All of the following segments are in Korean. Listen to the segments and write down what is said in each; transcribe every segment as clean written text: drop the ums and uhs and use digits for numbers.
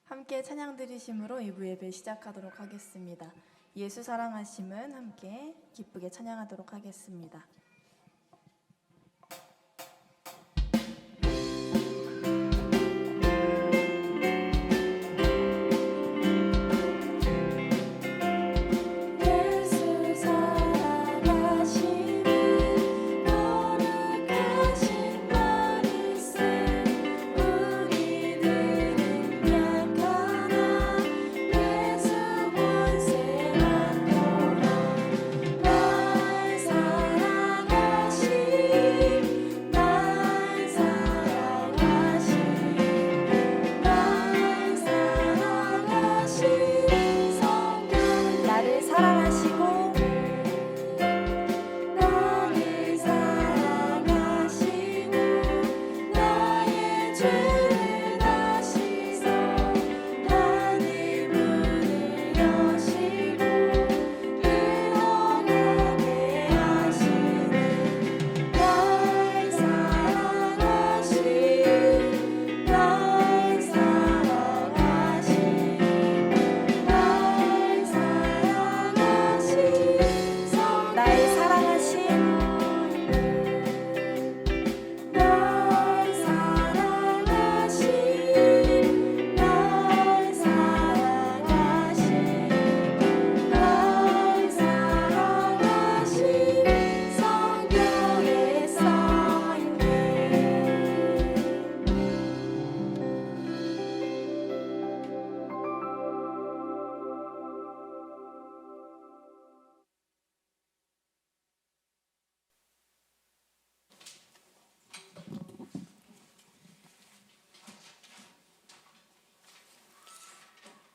함께 찬양 드리심으로 2부 예배 시작하도록 하겠습니다. 예수 사랑하심은 함께 기쁘게 찬양하도록 하겠습니다.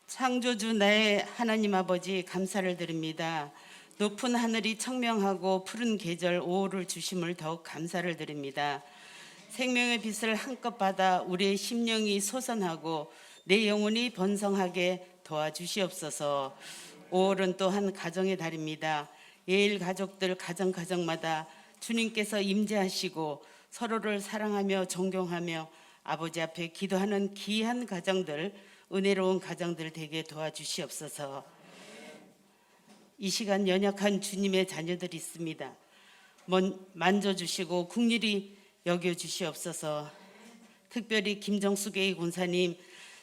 창조주 나의 하나님 아버지 감사를 드립니다. 높은 하늘이 청명하고 푸른 계절 5월을 주심을 더욱 감사를 드립니다. 생명의 빛을 한껏 받아 우리의 심령이 솟아나고 내 영혼이 번성하게 도와주시옵소서. 5월은 또한 가정의 달입니다. 예일 가족들 가정마다 주님께서 임재하시고 서로를 사랑하며 존경하며 아버지 앞에 기도하는 귀한 가정들, 은혜로운 가정들 되게 도와주시옵소서. 이 시간 연약한 주님의 자녀들이 있습니다. 만져주시고 국률이 여겨주시옵소서. 특별히 김정수 교회 권사님,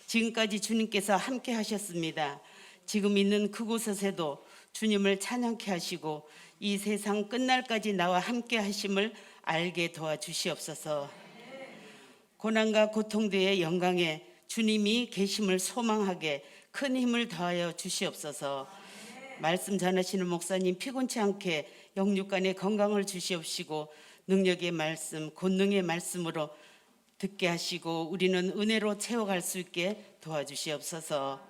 지금까지 주님께서 함께 하셨습니다. 지금 있는 그곳에서도 주님을 찬양케 하시고 이 세상 끝날까지 나와 함께 하심을 알게 도와주시옵소서. 고난과 고통대의 영광에 주님이 계심을 소망하게 큰 힘을 더하여 주시옵소서. 말씀 전하시는 목사님 피곤치 않게 영육간의 건강을 주시옵시고 능력의 말씀, 권능의 말씀으로 듣게 하시고 우리는 은혜로 채워갈 수 있게 도와주시옵소서.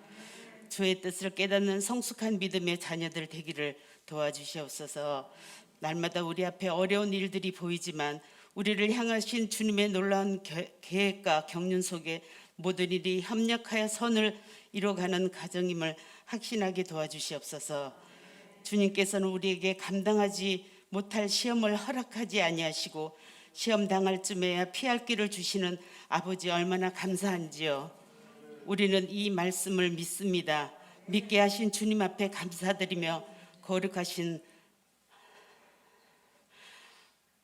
주의 뜻을 깨닫는 성숙한 믿음의 자녀들 되기를 도와주시옵소서. 날마다 우리 앞에 어려운 일들이 보이지만 우리를 향하신 주님의 놀라운 계획과 경륜 속에 모든 일이 협력하여 선을 이뤄가는 가정임을 확신하게 도와주시옵소서. 주님께서는 우리에게 감당하지 못할 시험을 허락하지 아니하시고 시험 당할 쯤에야 피할 길을 주시는 아버지 얼마나 감사한지요. 우리는 이 말씀을 믿습니다. 믿게 하신 주님 앞에 감사드리며 거룩하신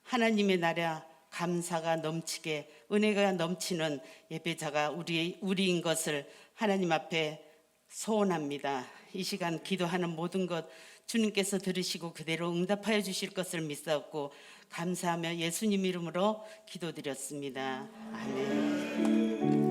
하나님의 나라 감사가 넘치게 은혜가 넘치는 예배자가 우리인 것을 하나님 앞에 소원합니다. 이 시간 기도하는 모든 것 주님께서 들으시고 그대로 응답하여 주실 것을 믿사옵고 감사하며 예수님 이름으로 기도드렸습니다. 아멘.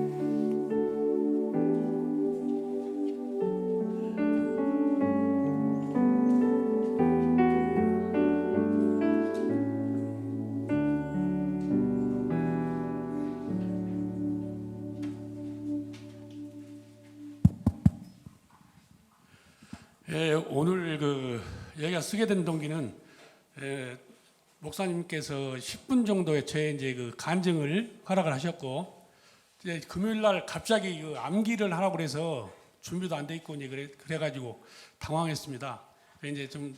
오늘 여기가 쓰게 된 동기는 목사님께서 10분 정도의 제 이제 간증을 허락을 하셨고 이제 금요일 날 갑자기 암기를 하라고 그래서 준비도 안 돼 있고 이제 그래가지고 당황했습니다. 이제 좀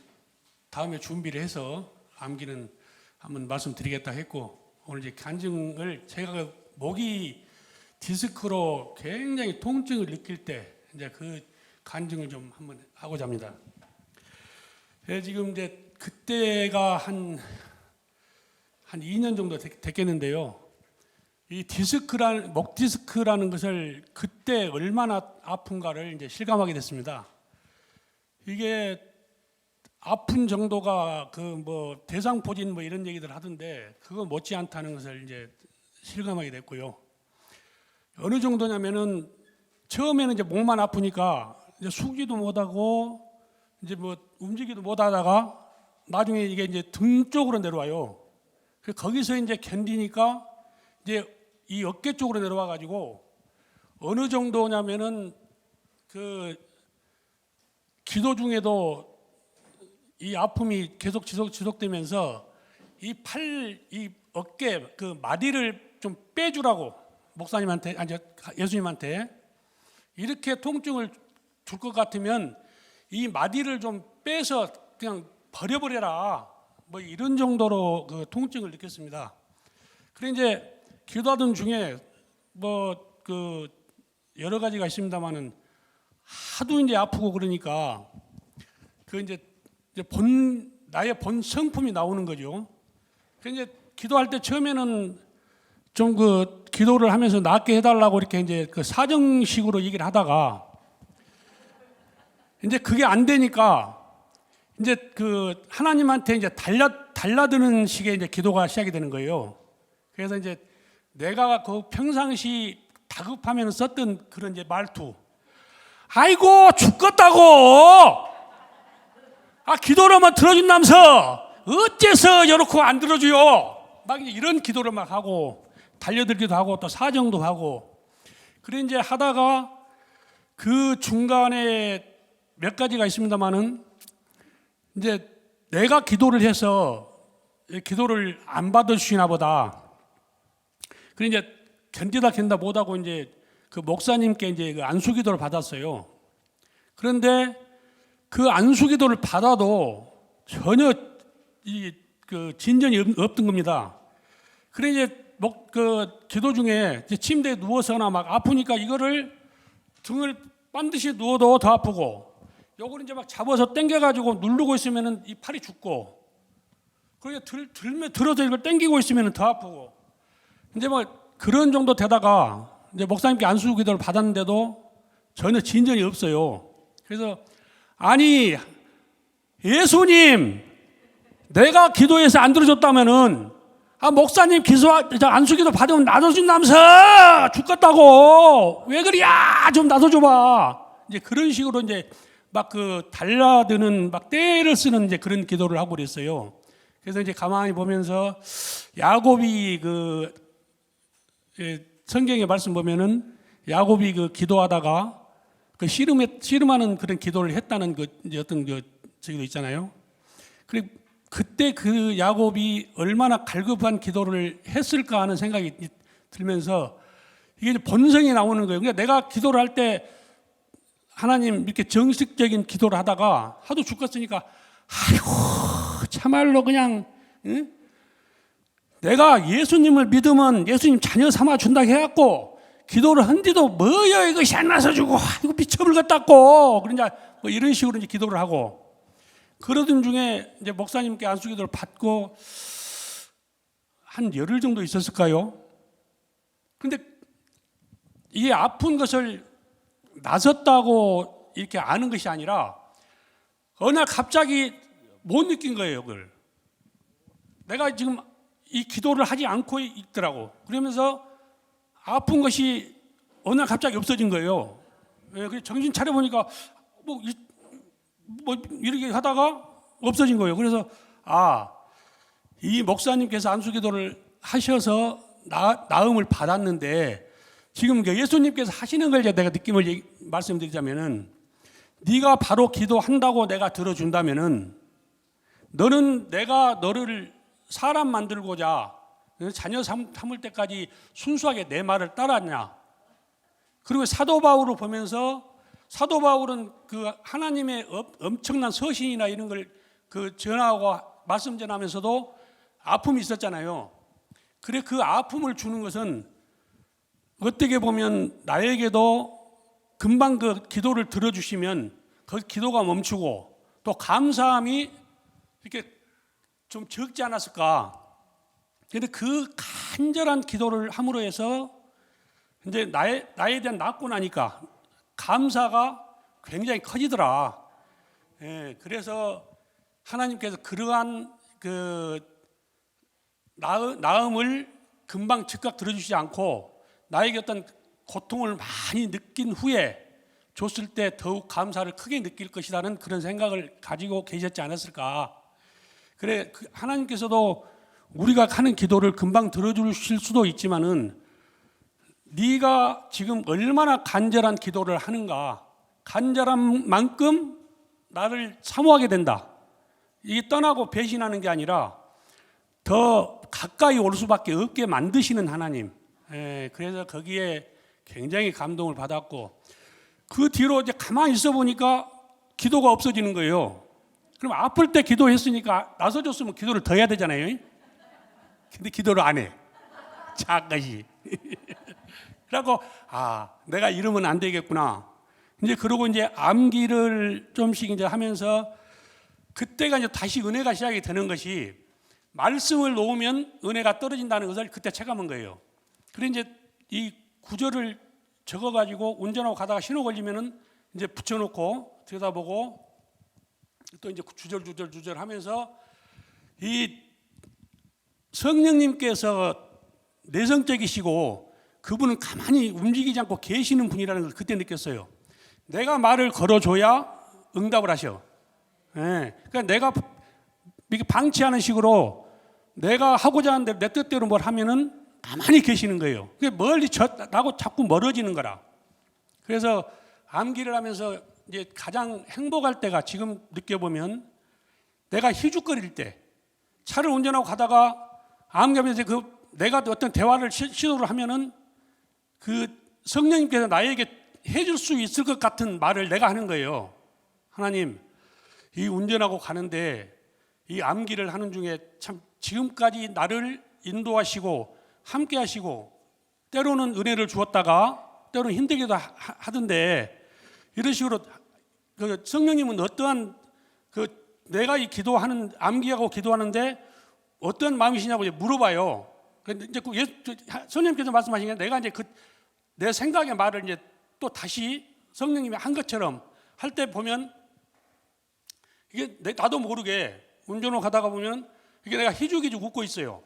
다음에 준비를 해서 암기는 한번 말씀드리겠다 했고 오늘 이제 간증을 제가 목이 디스크로 굉장히 통증을 느낄 때 이제 그 간증을 좀 한번 하고자 합니다. 예, 지금 이제 그때가 한 2년 정도 됐겠는데요. 이 목 디스크라는 것을 그때 얼마나 아픈가를 이제 실감하게 됐습니다. 이게 아픈 정도가 그 뭐 대상포진 뭐 이런 얘기들 하던데 그거 못지 않다는 것을 이제 실감하게 됐고요. 어느 정도냐면은 처음에는 이제 목만 아프니까 이제 숙지도 못하고 이제 뭐 움직이도 못하다가 나중에 이게 이제 등 쪽으로 내려와요. 거기서 이제 견디니까 이제 이 어깨 쪽으로 내려와 가지고 어느 정도냐면은 그 기도 중에도 이 아픔이 계속 지속되면서 이 어깨 그 마디를 좀 빼주라고 목사님한테 아니 예수님한테 이렇게 통증을 줄 것 같으면 이 마디를 좀 빼서 그냥 버려버려라 뭐 이런 정도로 그 통증을 느꼈습니다. 그래 이제 기도하던 중에 뭐 그 여러 가지가 있습니다만은 하도 이제 아프고 그러니까 그 이제 나의 본 성품이 나오는 거죠. 그 이제 기도할 때 처음에는 좀 그 기도를 하면서 낫게 해달라고 이렇게 이제 그 사정식으로 얘기를 하다가 이제 그게 안 되니까 이제 그 하나님한테 이제 달라드는 식의 이제 기도가 시작이 되는 거예요. 그래서 이제 내가 그 평상시 다급하면 썼던 그런 이제 말투, 아이고 죽겠다고, 아 기도를 한번 들어준다면서 어째서 이렇게 안 들어줘요? 막 이런 기도를 막 하고 달려들기도 하고 또 사정도 하고 그래 이제 하다가 그 중간에 몇 가지가 있습니다만은 이제 내가 기도를 해서 기도를 안 받으시나 보다. 그래 이제 견디다 못하고 이제 그 목사님께 이제 그 안수기도를 받았어요. 그런데 그 안수기도를 받아도 전혀 그 진전이 없던 겁니다. 그래 이제 그 기도 중에 이제 침대에 누워서나 막 아프니까 이거를 등을 반드시 누워도 더 아프고 요걸 이제 막 잡아서 당겨가지고 누르고 있으면은 이 팔이 죽고 그리고 들어서 이걸 당기고 있으면은 더 아프고 이제 뭐 그런 정도 되다가 이제 목사님께 안수 기도를 받았는데도 전혀 진전이 없어요. 그래서 아니 예수님 내가 기도해서 안 들어줬다면은 아 목사님 안수 기도 받으면 놔둬준다면서 죽겠다고 왜 그리야 좀 놔둬줘봐 이제 그런 식으로 이제 막 그 달라드는 막 떼를 쓰는 이제 그런 기도를 하고 그랬어요. 그래서 이제 가만히 보면서 야곱이 그 성경의 말씀 보면은 야곱이 그 기도하다가 그 씨름하는 그런 기도를 했다는 그 이제 어떤 그 저기도 있잖아요. 그리고 그때 그 야곱이 얼마나 갈급한 기도를 했을까 하는 생각이 들면서 이게 본성이 나오는 거예요. 그러니까 내가 기도를 할 때 하나님 이렇게 정식적인 기도를 하다가 하도 죽겠으니까 아이고 참말로 그냥 응? 내가 예수님을 믿으면 예수님 자녀 삼아 준다 해갖고 기도를 한뒤도 뭐야 이것이 안 나서 주고 이거 미쳐버렸다고 그러냐 뭐 이런 식으로 이제 기도를 하고 그러던 중에 이제 목사님께 안수기도를 받고 한 열흘 정도 있었을까요? 근데 이 아픈 것을 나섰다고 이렇게 아는 것이 아니라 어느 날 갑자기 못 느낀 거예요, 그걸. 내가 지금 이 기도를 하지 않고 있더라고. 그러면서 아픈 것이 어느 날 갑자기 없어진 거예요. 그래서 정신 차려보니까 뭐 이렇게 하다가 없어진 거예요. 그래서 이 목사님께서 안수기도를 하셔서 나음을 받았는데 지금 예수님께서 하시는 걸 내가 느낌을 말씀드리자면은 네가 바로 기도한다고 내가 들어준다면은 너는 내가 너를 사람 만들고자 자녀 삼을 때까지 순수하게 내 말을 따랐냐? 그리고 사도 바울을 보면서 사도 바울은 그 하나님의 엄청난 서신이나 이런 걸 그 전하고 말씀 전하면서도 아픔이 있었잖아요. 그래 그 아픔을 주는 것은 어떻게 보면 나에게도 금방 그 기도를 들어주시면 그 기도가 멈추고 또 감사함이 이렇게 좀 적지 않았을까. 그런데 그 간절한 기도를 함으로 해서 이제 나에 대한 낳고 나니까 감사가 굉장히 커지더라. 예, 그래서 하나님께서 그러한 그 나음을 금방 즉각 들어주시지 않고 나에게 어떤 고통을 많이 느낀 후에 줬을 때 더욱 감사를 크게 느낄 것이라는 그런 생각을 가지고 계셨지 않았을까. 그래, 하나님께서도 우리가 하는 기도를 금방 들어주실 수도 있지만은 네가 지금 얼마나 간절한 기도를 하는가, 간절한 만큼 나를 사모하게 된다. 이게 떠나고 배신하는 게 아니라 더 가까이 올 수밖에 없게 만드시는 하나님. 그래서 거기에 굉장히 감동을 받았고, 그 뒤로 이제 가만히 있어 보니까 기도가 없어지는 거예요. 그럼 아플 때 기도했으니까 나서줬으면 기도를 더 해야 되잖아요. 근데 기도를 안 해. 자까지. 그래갖고 내가 이러면 안 되겠구나. 이제 그러고 이제 암기를 좀씩 이제 하면서 그때가 이제 다시 은혜가 시작이 되는 것이, 말씀을 놓으면 은혜가 떨어진다는 것을 그때 체감한 거예요. 그래 이제 이 구절을 적어가지고 운전하고 가다가 신호 걸리면은 이제 붙여놓고 들여다보고 또 이제 주절 하면서 이 성령님께서 내성적이시고 그분은 가만히 움직이지 않고 계시는 분이라는 걸 그때 느꼈어요. 내가 말을 걸어줘야 응답을 하셔. 그러니까 내가 이렇게 방치하는 식으로 내가 하고자 하는 대로 내 뜻대로 뭘 하면은 가만히 계시는 거예요. 그게 멀리 나고 자꾸 멀어지는 거라. 그래서 암기를 하면서 이제 가장 행복할 때가 지금 느껴보면 내가 희죽거릴 때, 차를 운전하고 가다가 암기하면서 내가 어떤 대화를 시도를 하면은 그 성령님께서 나에게 해줄 수 있을 것 같은 말을 내가 하는 거예요. 하나님, 이 운전하고 가는데 이 암기를 하는 중에 참 지금까지 나를 인도하시고 함께 하시고 때로는 은혜를 주었다가 때로는 힘들기도 하던데, 이런 식으로 그 성령님은 어떠한 내가 이 기도하는 암기하고 기도하는데 어떤 마음이시냐고 물어봐요. 근데 이제 성령님께서 말씀하신 게 내가 이제 내 생각의 말을 이제 또 다시 성령님이 한 것처럼 할 때 보면 이게 나도 모르게 운전을 가다가 보면 이게 내가 희죽희죽 웃고 있어요.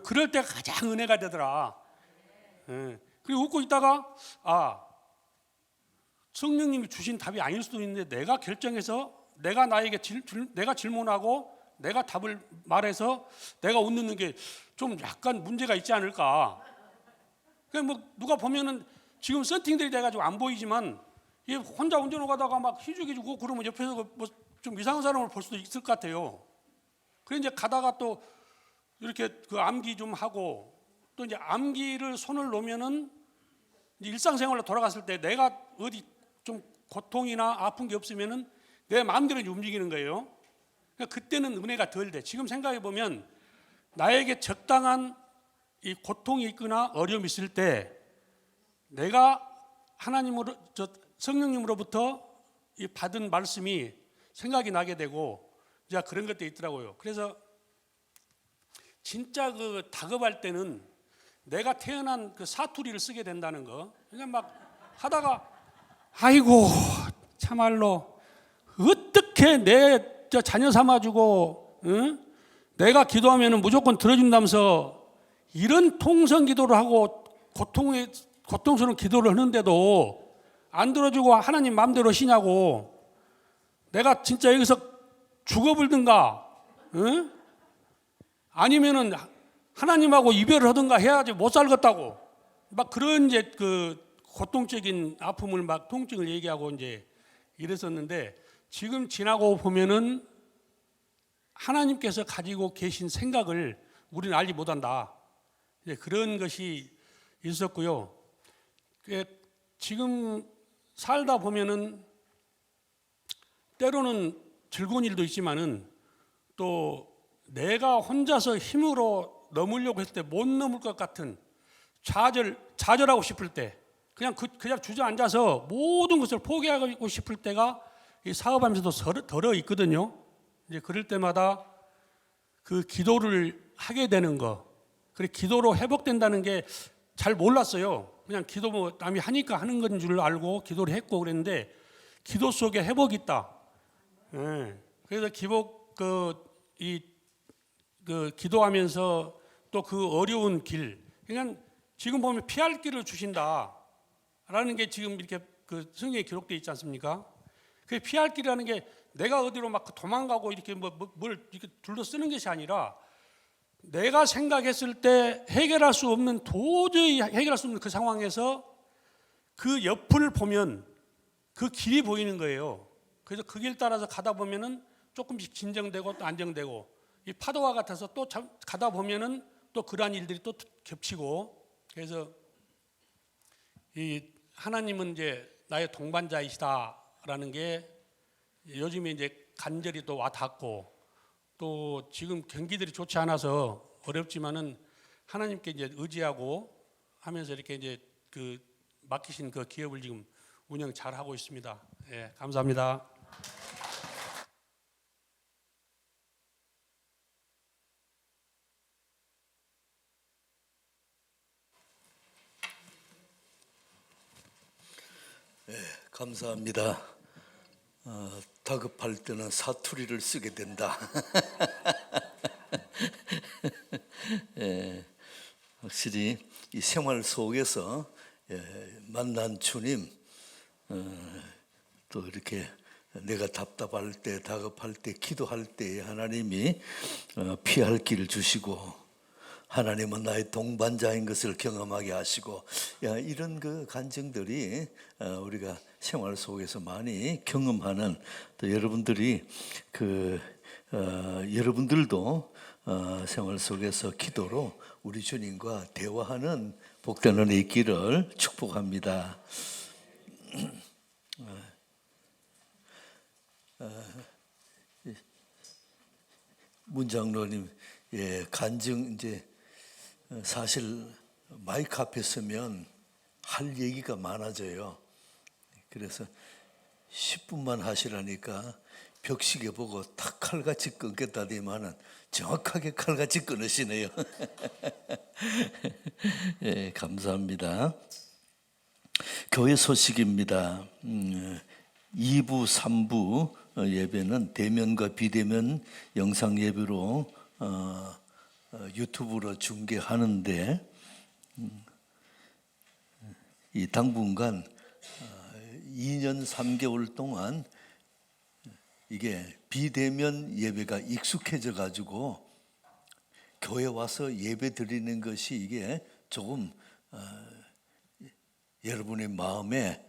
그럴 때가 가장 은혜가 되더라. 그리고 웃고 있다가 성령님이 주신 답이 아닐 수도 있는데 내가 결정해서 내가 나에게 내가 질문하고 내가 답을 말해서 내가 웃는 게 좀 약간 문제가 있지 않을까. 그러니까 뭐 누가 보면은 지금 썬팅들이 돼가지고 안 보이지만 얘 혼자 운전을 가다가 막 희죽희죽 웃고 그러면 옆에서 뭐 좀 이상한 사람을 볼 수도 있을 것 같아요. 그래 이제 가다가 또 이렇게 그 암기 좀 하고 또 이제 암기를 손을 놓으면은 이제 일상생활로 돌아갔을 때 내가 어디 좀 고통이나 아픈 게 없으면은 내 마음대로 움직이는 거예요. 그러니까 그때는 은혜가 덜 돼. 지금 생각해 보면 나에게 적당한 이 고통이 있거나 어려움이 있을 때 내가 하나님으로 성령님으로부터 이 받은 말씀이 생각이 나게 되고 이제 그런 것도 있더라고요. 그래서 진짜 그 다급할 때는 내가 태어난 그 사투리를 쓰게 된다는 거. 그냥 막 하다가 아이고 참말로 어떻게 내 자녀 삼아주고 내가 기도하면 무조건 들어준다면서 이런 통성 기도를 하고 고통스러운 기도를 하는데도 안 들어주고 하나님 마음대로 하시냐고. 내가 진짜 여기서 죽어버리든가 아니면은 하나님하고 이별을 하든가 해야지 못 살겠다고 막 그런 이제 그 고통적인 아픔을 막 통증을 얘기하고 이제 이랬었는데, 지금 지나고 보면은 하나님께서 가지고 계신 생각을 우리는 알지 못한다. 이제 그런 것이 있었고요. 지금 살다 보면은 때로는 즐거운 일도 있지만은 또 내가 혼자서 힘으로 넘으려고 했을 때 못 넘을 것 같은 좌절하고 싶을 때, 그냥 주저앉아서 모든 것을 포기하고 싶을 때가 이 사업하면서도 덜어 있거든요. 이제 그럴 때마다 그 기도를 하게 되는 거, 그래 기도로 회복된다는 게 잘 몰랐어요. 그냥 기도 뭐 남이 하니까 하는 건 줄 알고 기도를 했고 그랬는데 기도 속에 회복이 있다. 예. 그래서 기도하면서 또 그 어려운 길, 그냥 지금 보면 피할 길을 주신다라는 게 지금 이렇게 그 성경에 기록되어 있지 않습니까? 그 피할 길이라는 게 내가 어디로 막 도망가고 이렇게 뭘 이렇게 둘러쓰는 것이 아니라 내가 생각했을 때 도저히 해결할 수 없는 그 상황에서 그 옆을 보면 그 길이 보이는 거예요. 그래서 그 길 따라서 가다 보면은 조금씩 진정되고 또 안정되고, 이 파도와 같아서 또 가다 보면은 또 그러한 일들이 또 겹치고, 그래서 이 하나님은 이제 나의 동반자이시다라는 게 요즘에 이제 간절히 또 와 닿고, 또 지금 경기들이 좋지 않아서 어렵지만은 하나님께 이제 의지하고 하면서 이렇게 이제 그 맡기신 그 기업을 지금 운영 잘 하고 있습니다. 예, 감사합니다. 감사합니다. 다급할 때는 사투리를 쓰게 된다. 확실히 이 생활 속에서 만난 주님, 또 이렇게 내가 답답할 때, 다급할 때, 기도할 때 하나님이 피할 길을 주시고, 하나님은 나의 동반자인 것을 경험하게 하시고, 이런 그 간증들이 우리가 생활 속에서 많이 경험하는, 또 여러분들이 여러분들도 생활 속에서 기도로 우리 주님과 대화하는 복된 은혜 있기를 축복합니다. 문장로님, 간증 이제 사실 마이크 앞에 서면 할 얘기가 많아져요. 그래서 10분만 하시라니까 벽시계 보고 탁 칼같이 끊겠다더니만은 정확하게 칼같이 끊으시네요. 예, 감사합니다. 교회 소식입니다. 2부, 3부 예배는 대면과 비대면 영상 예배로 유튜브로 중계하는데, 이 당분간 2년 3개월 동안 이게 비대면 예배가 익숙해져 가지고 교회 와서 예배 드리는 것이 이게 조금 여러분의 마음에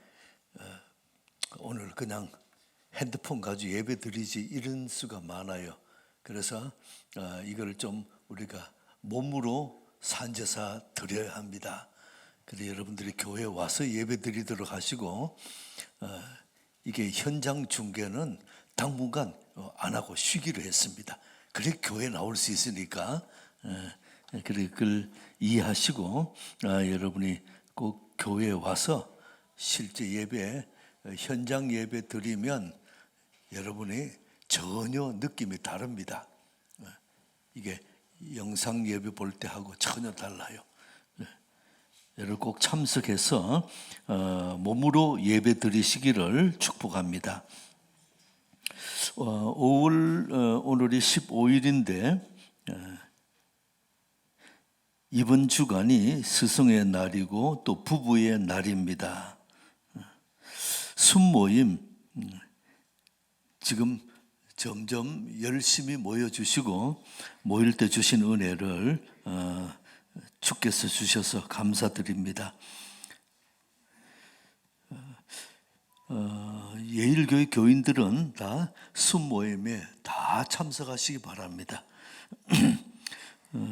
오늘 그냥 핸드폰 가지고 예배 드리지 이런 수가 많아요. 그래서 이걸 좀 우리가 몸으로 산제사 드려야 합니다. 그래서 여러분들이 교회에 와서 예배 드리도록 하시고, 이게 현장 중계는 당분간 안 하고 쉬기로 했습니다. 그래 교회 나올 수 있으니까, 그래 그걸 이해하시고 여러분이 꼭 교회에 와서 실제 예배, 현장 예배 드리면 여러분이 전혀 느낌이 다릅니다. 이게 영상 예배 볼 때 하고 전혀 달라요. 여러분 꼭 참석해서 몸으로 예배 드리시기를 축복합니다. 오늘이 15일인데 이번 주간이 스승의 날이고 또 부부의 날입니다. 순모임 지금 점점 열심히 모여주시고, 모일 때 주신 은혜를 주께서 주셔서 감사드립니다. 예일교회 교인들은 다 순모임에 다 참석하시기 바랍니다.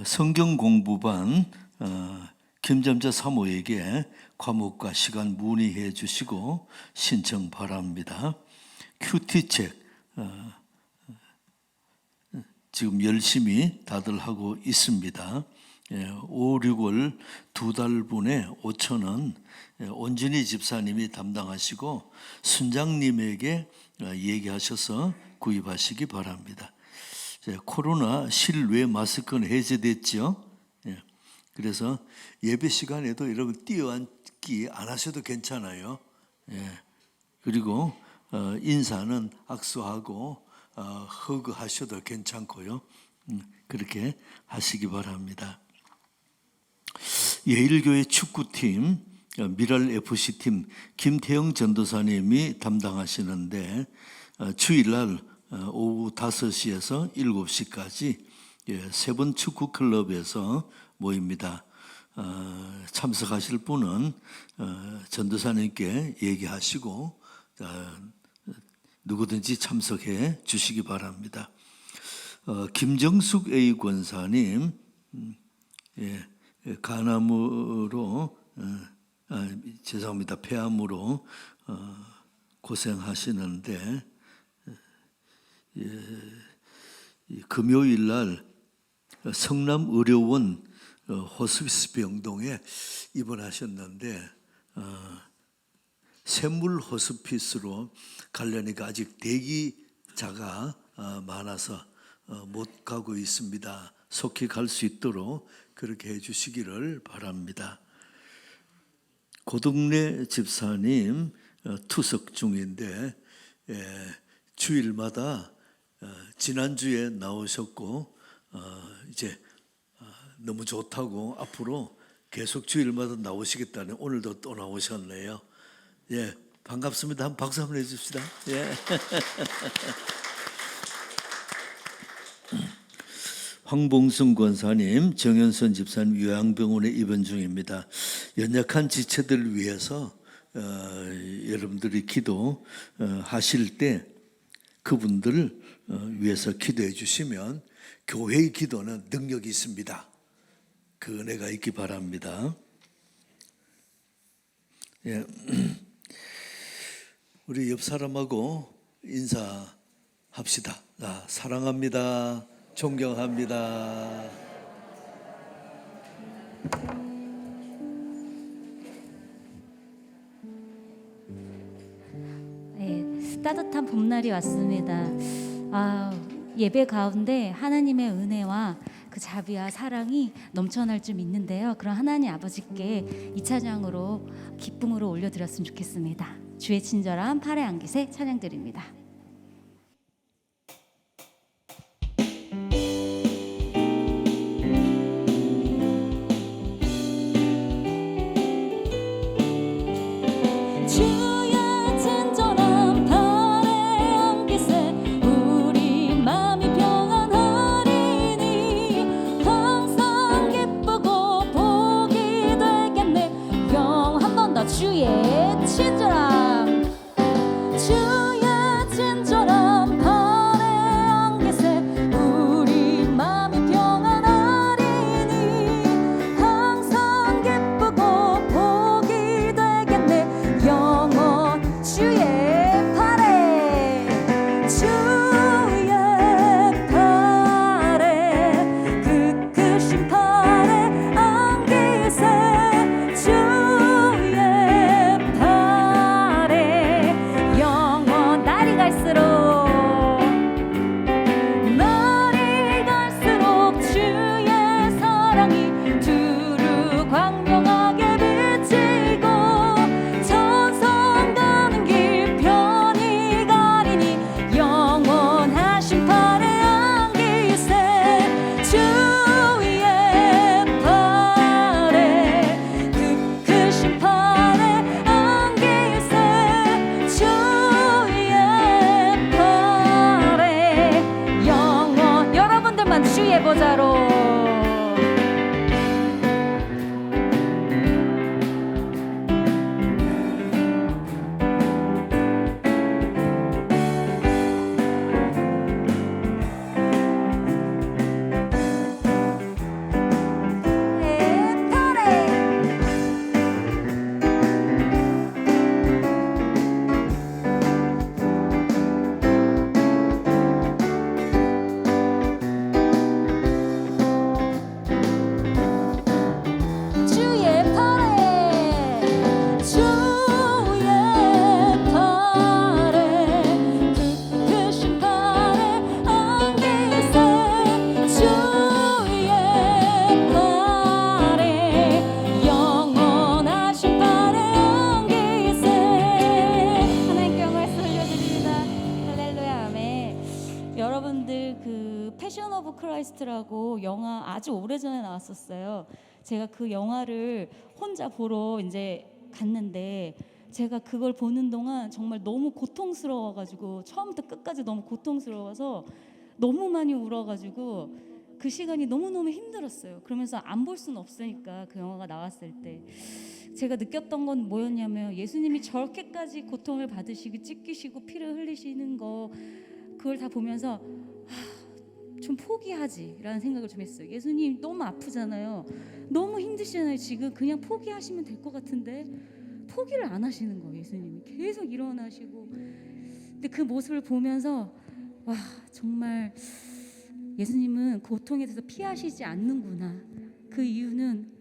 성경 공부반 김점자 사모에게 과목과 시간 문의해 주시고 신청 바랍니다. 큐티책 지금 열심히 다들 하고 있습니다. 5, 6월 2달분에 5,000원 온준희 집사님이 담당하시고 순장님에게 얘기하셔서 구입하시기 바랍니다. 코로나 실외 마스크는 해제됐죠. 그래서 예배 시간에도 여러분 뛰어앉기 안 하셔도 괜찮아요. 그리고 인사는 악수하고 허그하셔도 괜찮고요. 그렇게 하시기 바랍니다. 예일교회 축구팀 미랄 FC팀 김태영 전도사님이 담당하시는데 주일날 오후 5시에서 7시까지 세 번 축구 클럽에서 모입니다. 참석하실 분은 전도사님께 얘기하시고 누구든지 참석해 주시기 바랍니다. 김정숙 A 권사님 간암으로 죄송합니다. 폐암으로 고생하시는데 금요일 날 성남의료원 호스피스 병동에 입원하셨는데 샘물 호스피스로 가려니까 아직 대기자가 많아서 못 가고 있습니다. 속히 갈 수 있도록 그렇게 해주시기를 바랍니다. 고덕래 집사님 투석 중인데 주일마다 지난주에 나오셨고 이제 너무 좋다고 앞으로 계속 주일마다 나오시겠다는 오늘도 또 나오셨네요. 반갑습니다. 한 박수 한번 해줍시다. 황봉승 권사님, 정현선 집사님 요양병원에 입원 중입니다. 연약한 지체들을 위해서 여러분들이 기도하실 때 그분들을 위해서 기도해 주시면 교회의 기도는 능력이 있습니다. 그 은혜가 있기 바랍니다. 우리 옆 사람하고 인사합시다. 사랑합니다. 존경합니다. 따뜻한 봄날이 왔습니다. 예배 가운데 하나님의 은혜와 그 자비와 사랑이 넘쳐날 줄 믿는데요. 그런 하나님 아버지께 이 찬양으로 기쁨으로 올려드렸으면 좋겠습니다. 주의 친절한 팔의 안깃에 찬양드립니다. 주의 친절함 주의 웨스트라고 영화 아주 오래전에 나왔었어요. 제가 그 영화를 혼자 보러 이제 갔는데 제가 그걸 보는 동안 정말 너무 고통스러워가지고 처음부터 끝까지 너무 고통스러워서 너무 많이 울어가지고 그 시간이 너무너무 힘들었어요. 그러면서 안 볼 수는 없으니까 그 영화가 나왔을 때 제가 느꼈던 건 뭐였냐면 예수님이 저렇게까지 고통을 받으시고 찢기시고 피를 흘리시는 거 그걸 다 보면서 좀 포기하지라는 생각을 좀 했어요. 예수님 너무 아프잖아요. 너무 힘드시잖아요. 지금 그냥 포기하시면 될 것 같은데 포기를 안 하시는 거예요. 예수님이 계속 일어나시고. 근데 그 모습을 보면서 와 정말 예수님은 고통에 대해서 피하시지 않는구나. 그 이유는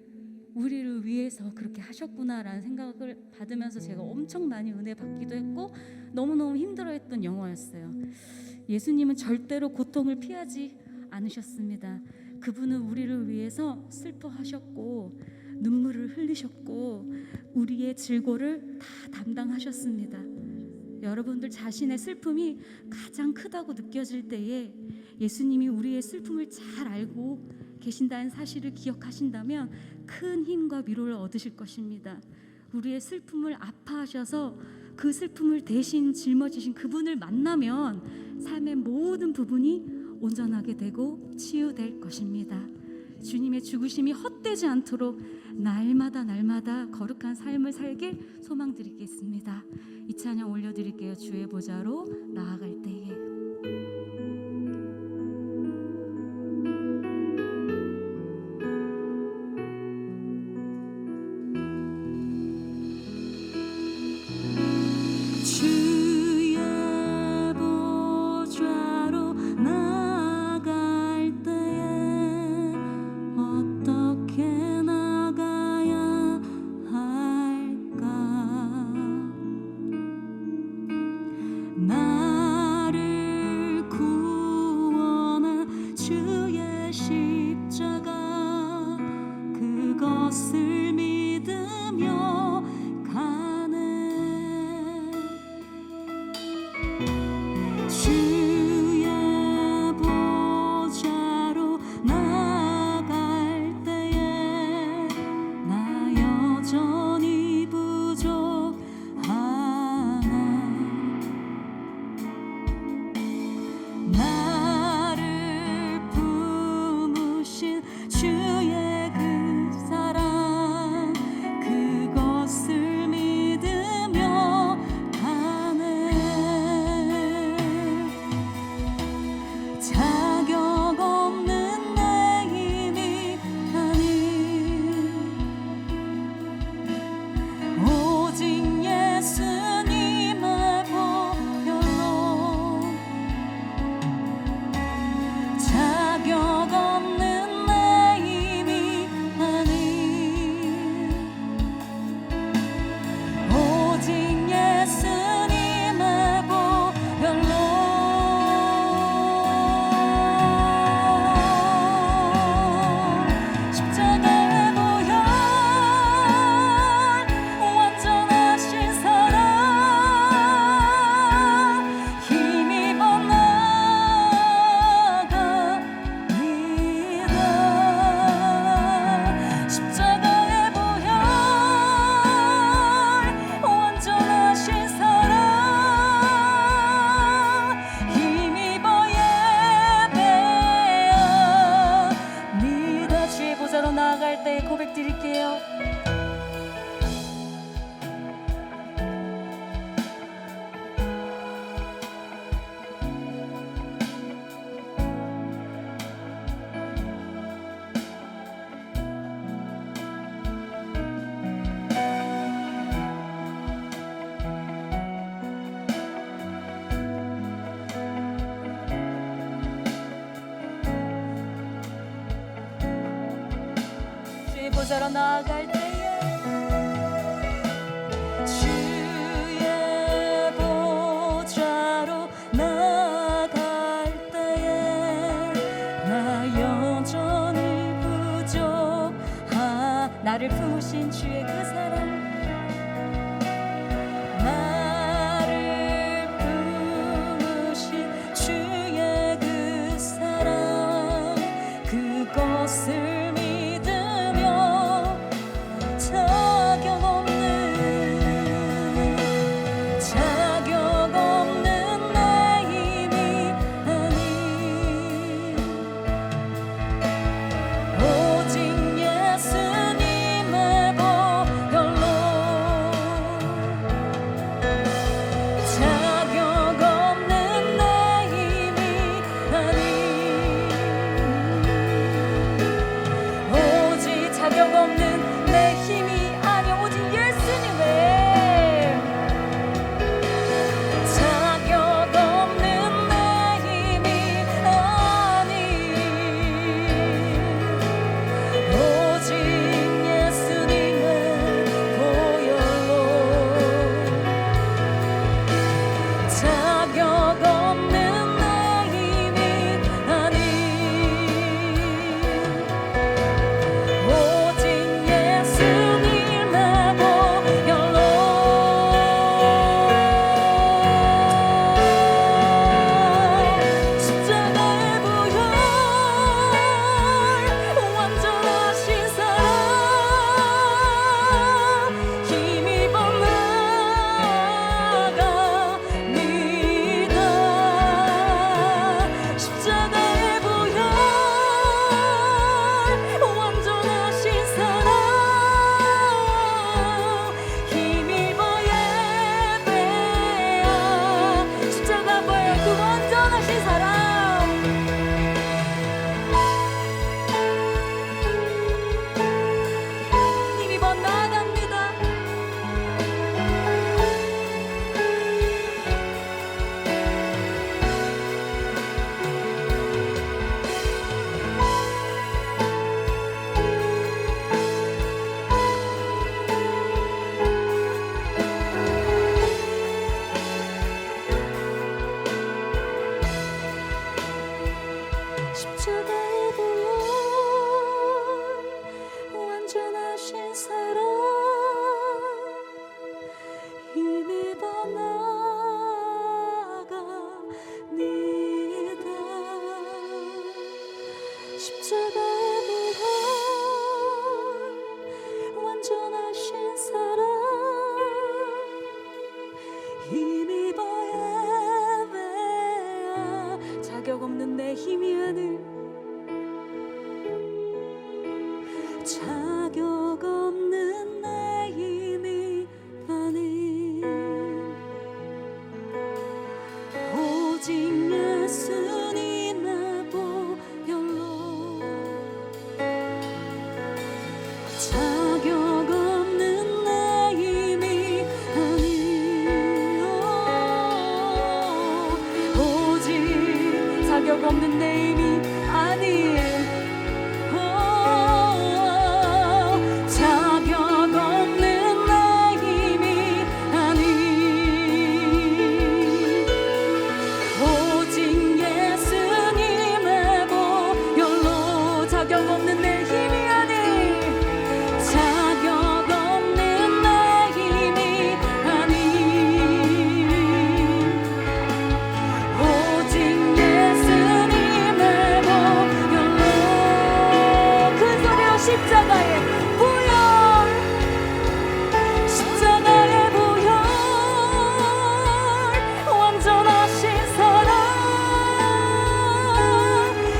우리를 위해서 그렇게 하셨구나라는 생각을 받으면서 제가 엄청 많이 은혜 받기도 했고 너무너무 힘들어했던 영화였어요. 예수님은 절대로 고통을 피하지 않으셨습니다. 그분은 우리를 위해서 슬퍼하셨고 눈물을 흘리셨고 우리의 질고를 다 담당하셨습니다. 여러분들 자신의 슬픔이 가장 크다고 느껴질 때에 예수님이 우리의 슬픔을 잘 알고 계신다는 사실을 기억하신다면 큰 힘과 위로를 얻으실 것입니다. 우리의 슬픔을 아파하셔서 그 슬픔을 대신 짊어지신 그분을 만나면 삶의 모든 부분이 온전하게 되고 치유될 것입니다. 주님의 죽으심이 헛되지 않도록 날마다 거룩한 삶을 살길 소망드리겠습니다. 이 찬양 올려드릴게요. 주의 보좌로 나아갈 때에. 주의 보좌로 나아갈 때에 어떻게 나가야 할까? 나를 구원한 주의 십자가 그것을 믿으며 가네. 주의 보좌로 나아갈 때에 나 여전히 부족하네. 나를 품으신 주의 그 사랑 그것을 믿으며 가네. 자격 없는 내 힘이 아닌 오직 예수님의 보혈로 자격 없는 내 힘이 아닌 오직 예수님의 보혈로 십자가의 보혈 완전하신 사랑 힘입어 나갑니다. 십자가의 보혈 완전하신 사랑 힘입어 예배합니다. 주의 보좌로 나아갈 때 고백 드릴게요. 주의 보좌로 나아갈 때에 주의 보좌로 나아갈 때에 나 여전히 부족하. 나를 품으신 주의 그 사랑 나를 품으신 주의 그 사랑 자격 없는 내 힘이 아니야 오직 예수님의 자격 없는 내 힘이 아닌 오직 예수님의 보혈로 자격 없는 내 힘이 아닌 오직 예수님의 보혈로 십자가의 보혈 완전하신 사랑 힘입어 나아갑니다. 십자가의 보혈 완전하신 사랑 힘입어 예배야 십자가 보혈 그 완전하신 사랑 힘입어 나아갑니다. 십자가의 보혈 완전하신 사랑 힘입어 나아갑니다. 십자가의 보혈 완전하신 사랑 힘입어 예배야 자격 없는 내 힘이 아닌 자격 없는 내 힘이 아닌 오직 예수님의 보혈로 자격 없는 내 힘이 아닌 오직 자격 없는 내 힘이 아닌 자격 없는 내 힘이 아닌 오직 예수님의 보혈로 자격 없는 내 힘이 아닌 자격 없는 내 힘이 아닌 오직 예수님의 보혈로 큰 소리로 십자가의 보혈 십자가의 보혈 완전하신 사랑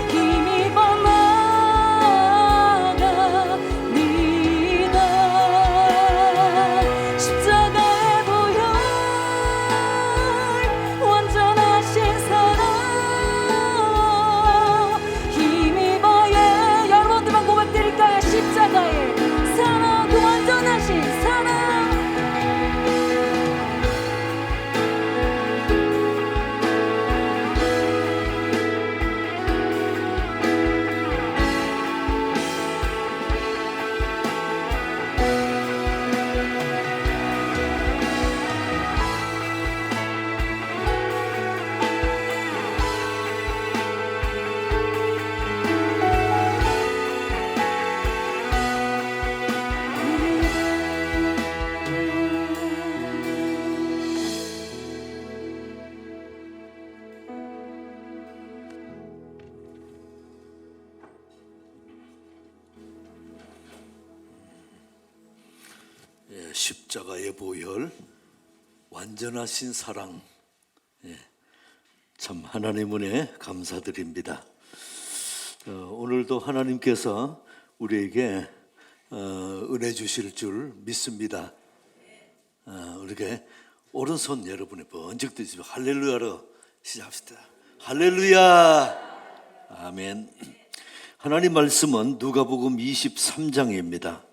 힘입어 나아갑니다. 십자가의 보혈 완전하신 사랑 힘입어 여러분들만 고백드릴까요? 십자가의 사랑 그 완전하신 사랑 십자가의 보혈, 완전하신 사랑. 참 하나님 은혜 감사드립니다. 오늘도 하나님께서 우리에게 은혜 주실 줄 믿습니다. 이렇게 오른손 여러분의 번쩍 드시고 할렐루야로 시작합시다. 할렐루야. 아멘. 하나님 말씀은 누가복음 23장입니다.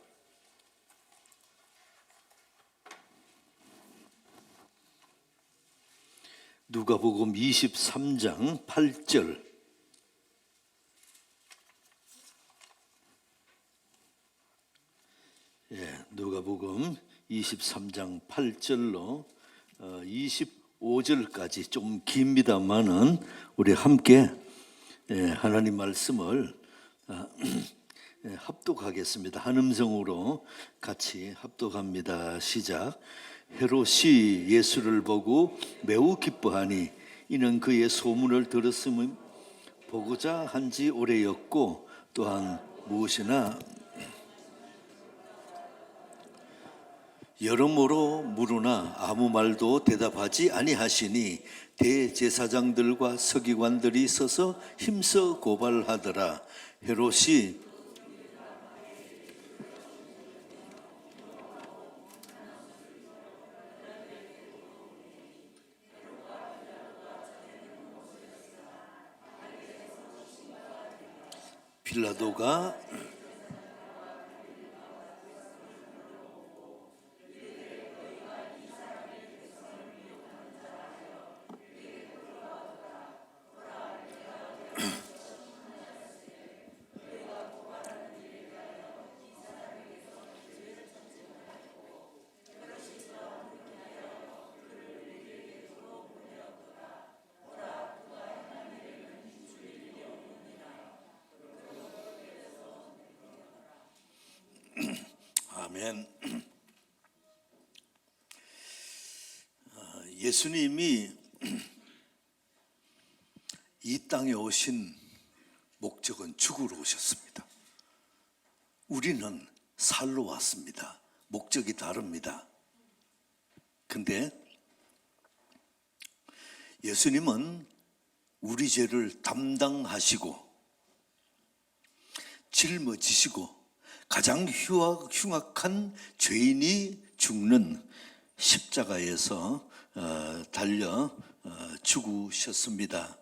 누가복음 23장 8절. 누가복음 23장 8절로 25절까지 좀 깁니다만은 우리 함께 하나님 말씀을 합독하겠습니다. 한 음성으로 같이 합독합니다. 시작. 헤롯이 예수를 보고 매우 기뻐하니 이는 그의 소문을 들었음을 보고자 한지 오래였고 또한 무엇이나 여러모로 물으나 아무 말도 대답하지 아니하시니 대제사장들과 서기관들이 서서 힘써 고발하더라. 헤롯이 빌라도가 아멘. 예수님이 이 땅에 오신 목적은 죽으러 오셨습니다. 우리는 살러 왔습니다. 목적이 다릅니다. 근데 예수님은 우리 죄를 담당하시고 짊어지시고 가장 흉악한 죄인이 죽는 십자가에서 달려 죽으셨습니다.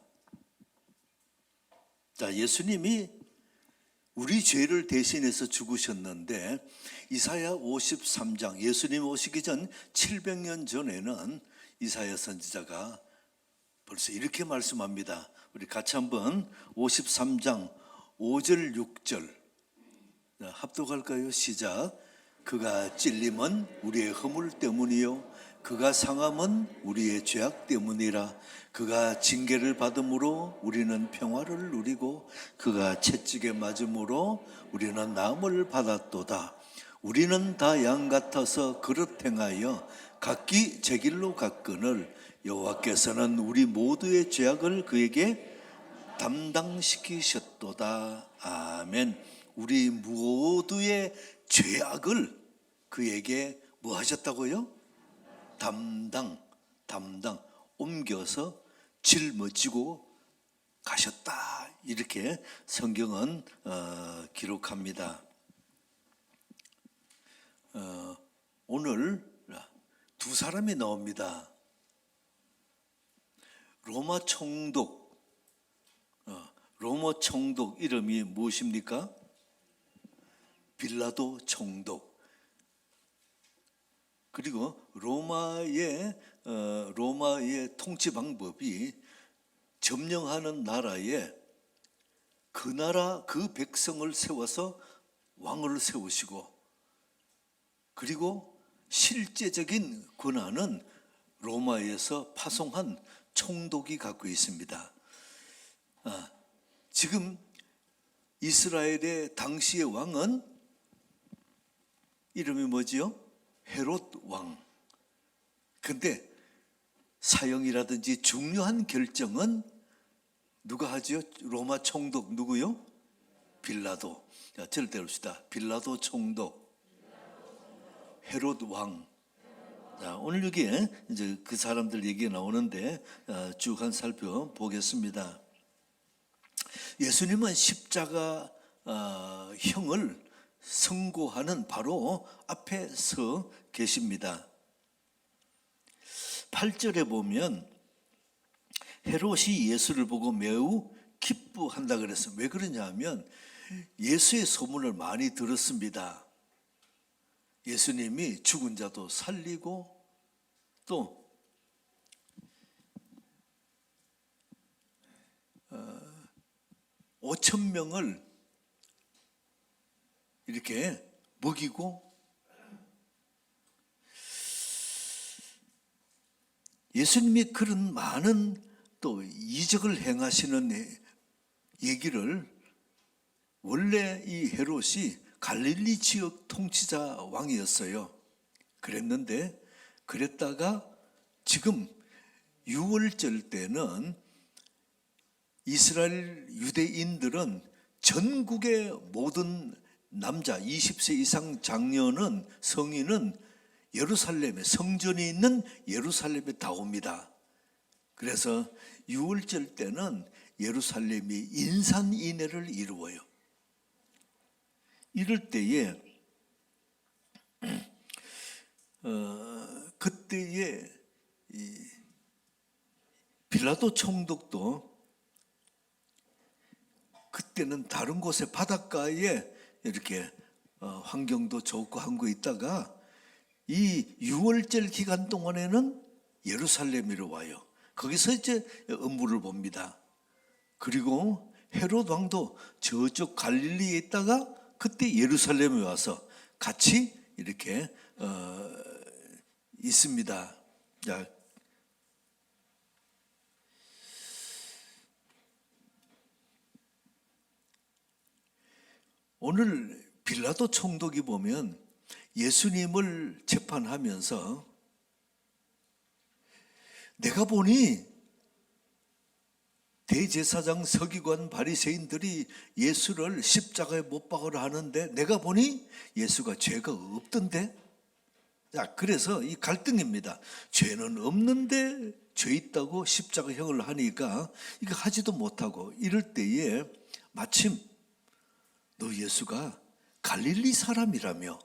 자, 예수님이 우리 죄를 대신해서 죽으셨는데 이사야 53장 예수님 오시기 전 700년 전에는 이사야 선지자가 벌써 이렇게 말씀합니다. 우리 같이 한번 53장 5절 6절 합독할까요? 시작. 그가 찔림은 우리의 허물 때문이요 그가 상함은 우리의 죄악 때문이라. 그가 징계를 받음으로 우리는 평화를 누리고 그가 채찍에 맞음으로 우리는 나음을 받았도다. 우리는 다 양 같아서 그릇 행하여 각기 제 길로 갔거늘 여호와께서는 우리 모두의 죄악을 그에게 담당시키셨도다. 아멘. 우리 모두의 죄악을 그에게 뭐 하셨다고요? 담당 옮겨서 짊어지고 가셨다. 이렇게 성경은 기록합니다. 오늘 두 사람이 나옵니다. 로마 총독 이름이 무엇입니까? 빌라도 총독. 그리고 로마의 통치 방법이 점령하는 나라에 그 나라 그 백성을 세워서 왕을 세우시고 그리고 실제적인 권한은 로마에서 파송한 총독이 갖고 있습니다. 지금 이스라엘의 당시의 왕은 이름이 뭐지요? 헤롯 왕. 근데 사형이라든지 중요한 결정은 누가 하지요? 로마 총독 누구요? 빌라도. 자, 절대 봅시다. 빌라도 총독, 헤롯 왕. 자, 오늘 여기에 이제 그 사람들 얘기가 나오는데 쭉 한 살펴보겠습니다. 예수님은 십자가 형을 선고하는 바로 앞에 서 계십니다. 8절에 보면 헤롯이 예수를 보고 매우 기뻐한다 그랬어요. 왜 그러냐 하면 예수의 소문을 많이 들었습니다. 예수님이 죽은 자도 살리고 또 5천 명을 이렇게 먹이고 예수님이 그런 많은 또 이적을 행하시는 얘기를 원래 이 헤롯이 갈릴리 지역 통치자 왕이었어요. 그랬다가 지금 6월절 때는 이스라엘 유대인들은 전국의 모든 남자 20세 이상 장년은 성인은 예루살렘에 성전이 있는 예루살렘에 다 옵니다. 그래서 6월절 때는 예루살렘이 인산인해를 이루어요. 이럴 때에 그때에 이 빌라도 총독도 그때는 다른 곳에 바닷가에 이렇게 환경도 좋고 한 거 있다가 이 6월절 기간 동안에는 예루살렘으로 와요. 거기서 이제 업무를 봅니다. 그리고 헤롯 왕도 저쪽 갈릴리에 있다가 그때 예루살렘에 와서 같이 이렇게 있습니다. 자, 오늘 빌라도 총독이 보면 예수님을 재판하면서 내가 보니 대제사장 서기관 바리새인들이 예수를 십자가에 못 박으라 하는데 내가 보니 예수가 죄가 없던데. 자, 그래서 이 갈등입니다. 죄는 없는데 죄 있다고 십자가형을 하니까 이거 하지도 못하고 이럴 때에 마침 너 예수가 갈릴리 사람이라며.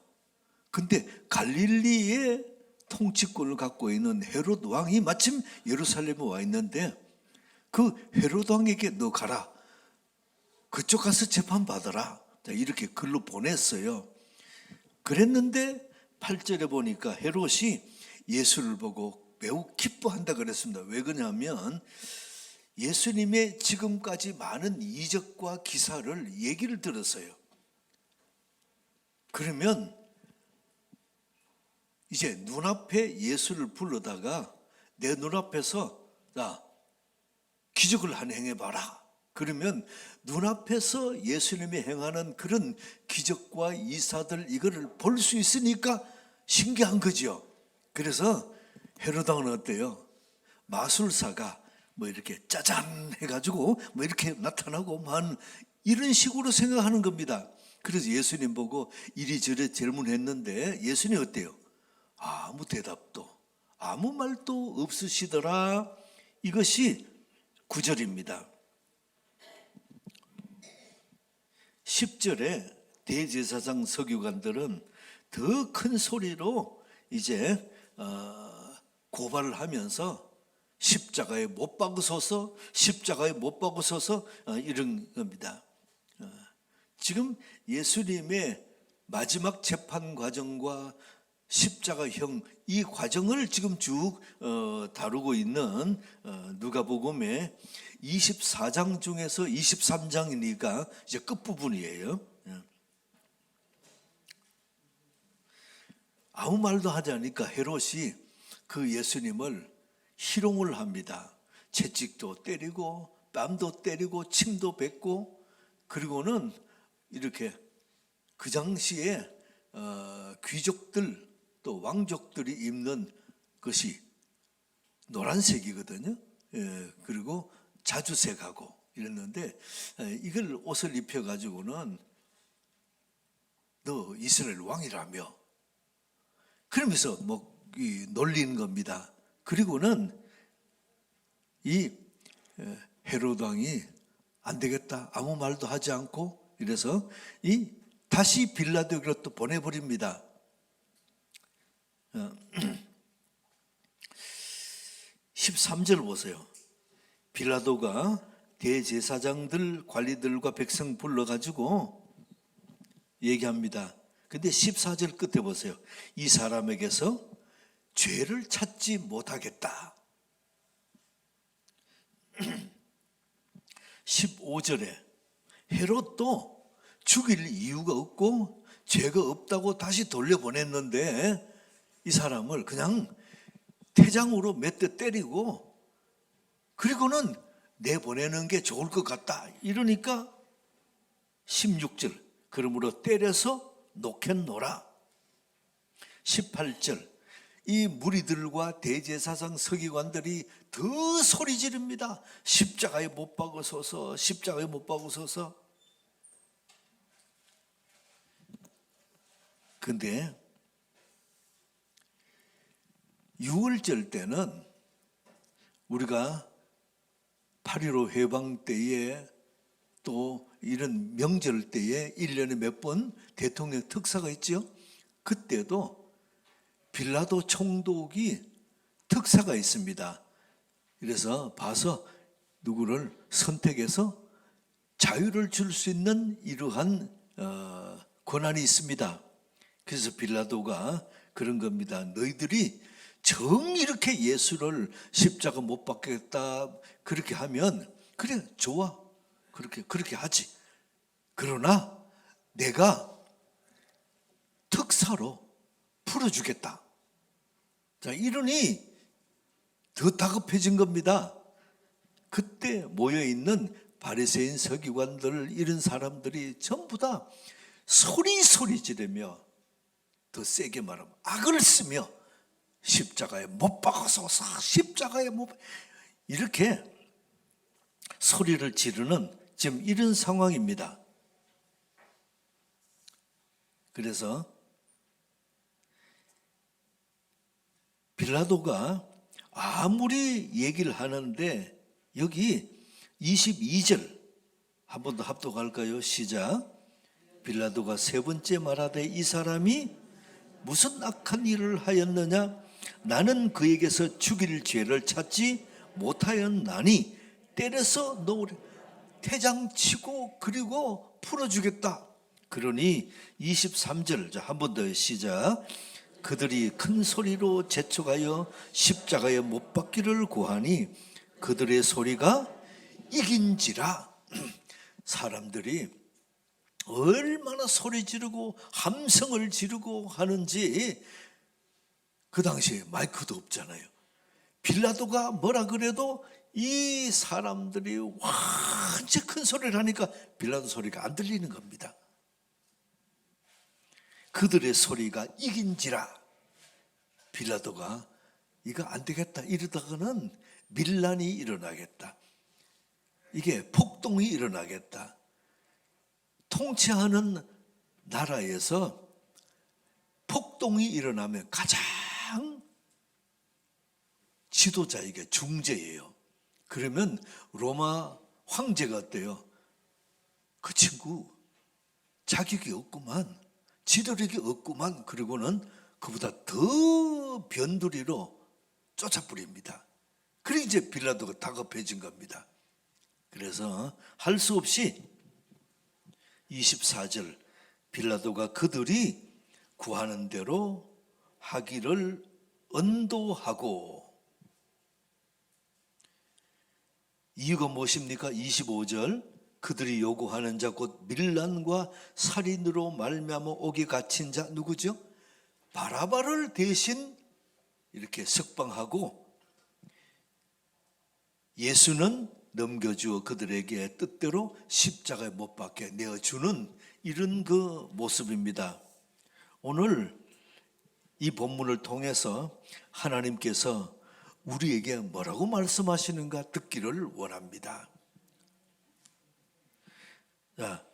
근데 갈릴리의 통치권을 갖고 있는 헤롯 왕이 마침 예루살렘에 와 있는데 그 헤롯 왕에게 너 가라. 그쪽 가서 재판받아라. 이렇게 글로 보냈어요. 그랬는데 8절에 보니까 헤롯이 예수를 보고 매우 기뻐한다 그랬습니다. 왜 그러냐면 예수님의 지금까지 많은 이적과 기사를 얘기를 들었어요. 그러면 이제 눈앞에 예수를 불러다가 내 눈앞에서 자 기적을 한 행해봐라. 그러면 눈앞에서 예수님이 행하는 그런 기적과 이사들 이거를 볼 수 있으니까 신기한 거죠. 그래서 헤롯 왕은 어때요? 마술사가 뭐 이렇게 짜잔 해가지고 뭐 이렇게 나타나고 만 이런 식으로 생각하는 겁니다. 그래서 예수님 보고 이리저리 질문했는데 예수님 어때요? 아무 대답도 아무 말도 없으시더라. 이것이 9절입니다. 10절에 대제사장 서기관들은 더 큰 소리로 이제 고발을 하면서 십자가에 못 박으소서, 십자가에 못 박으소서 이런 겁니다. 지금 예수님의 마지막 재판 과정과 십자가형 이 과정을 지금 쭉 다루고 있는 누가복음의 24장 중에서 23장이니까 이제 끝부분이에요. 아무 말도 하지 않으니까 헤롯이 그 예수님을 희롱을 합니다. 채찍도 때리고 뺨도 때리고 침도 뱉고 그리고는 이렇게 그 당시에 귀족들 또 왕족들이 입는 것이 노란색이거든요. 그리고 자주색하고 이랬는데 이걸 옷을 입혀가지고는 너 이스라엘 왕이라며 그러면서 뭐 놀리는 겁니다. 그리고는 이 헤롯 왕이 안 되겠다 아무 말도 하지 않고 이래서 다시 빌라도에게로 또 보내버립니다. 13절 보세요. 빌라도가 대제사장들 관리들과 백성 불러가지고 얘기합니다. 근데 14절 끝에 보세요. 이 사람에게서 죄를 찾지 못하겠다. 15절에 헤롯도 죽일 이유가 없고 죄가 없다고 다시 돌려보냈는데 이 사람을 그냥 태장으로 몇 대 때리고 그리고는 내보내는 게 좋을 것 같다. 이러니까 16절 그러므로 때려서 놓겠노라. 18절 이 무리들과 대제사장 서기관들이 더 소리 지릅니다. 십자가에 못 박으소서, 십자가에 못 박으소서. 근데 6월절 때는 우리가 8.15 해방 때에 또 이런 명절 때에 1년에 몇 번 대통령 특사가 있죠. 그때도 빌라도 총독이 특사가 있습니다. 그래서 봐서 누구를 선택해서 자유를 줄 수 있는 이러한 권한이 있습니다. 그래서 빌라도가 그런 겁니다. 너희들이 정 이렇게 예수를 십자가 못 박겠다 그렇게 하면 그래 좋아 그렇게 하지. 그러나 내가 특사로 풀어주겠다. 자, 이러니 더 다급해진 겁니다. 그때 모여있는 바리새인 서기관들 이런 사람들이 전부 다 소리 지르며 더 세게 말하면 악을 쓰며 십자가에 못 박아서서 십자가에 못 이렇게 소리를 지르는 지금 이런 상황입니다. 그래서 빌라도가 아무리 얘기를 하는데 여기 22절 한 번 더 합독할까요? 시작. 빌라도가 세 번째 말하되 이 사람이 무슨 악한 일을 하였느냐? 나는 그에게서 죽일 죄를 찾지 못하였나니 때려서 놓으려 태장치고 그리고 풀어주겠다. 그러니 23절 한 번 더 시작. 그들이 큰 소리로 재촉하여 십자가에 못 박기를 구하니 그들의 소리가 이긴지라. 사람들이 얼마나 소리 지르고 함성을 지르고 하는지 그 당시에 마이크도 없잖아요. 빌라도가 뭐라 그래도 이 사람들이 완전 큰 소리를 하니까 빌라도 소리가 안 들리는 겁니다. 그들의 소리가 이긴지라. 빌라도가 이거 안 되겠다 이러다가는 밀란이 일어나겠다. 이게 폭동이 일어나겠다. 통치하는 나라에서 폭동이 일어나면 가장 지도자에게 중재예요. 그러면 로마 황제가 어때요? 그 친구 자격이 없구만, 지도력이 없구만. 그리고는 그보다 더 변두리로 쫓아버립니다. 그래 이제 빌라도가 다급해진 겁니다. 그래서 할 수 없이 24절 빌라도가 그들이 구하는 대로 하기를 언도하고. 이유가 무엇입니까? 25절 그들이 요구하는 자 곧 밀란과 살인으로 말미암아 옥에 갇힌 자 누구죠? 바라바를 대신 이렇게 석방하고 예수는 넘겨주어 그들에게 뜻대로 십자가에 못 박게 내어주는 이런 그 모습입니다. 오늘 이 본문을 통해서 하나님께서 우리에게 뭐라고 말씀하시는가 듣기를 원합니다. 자,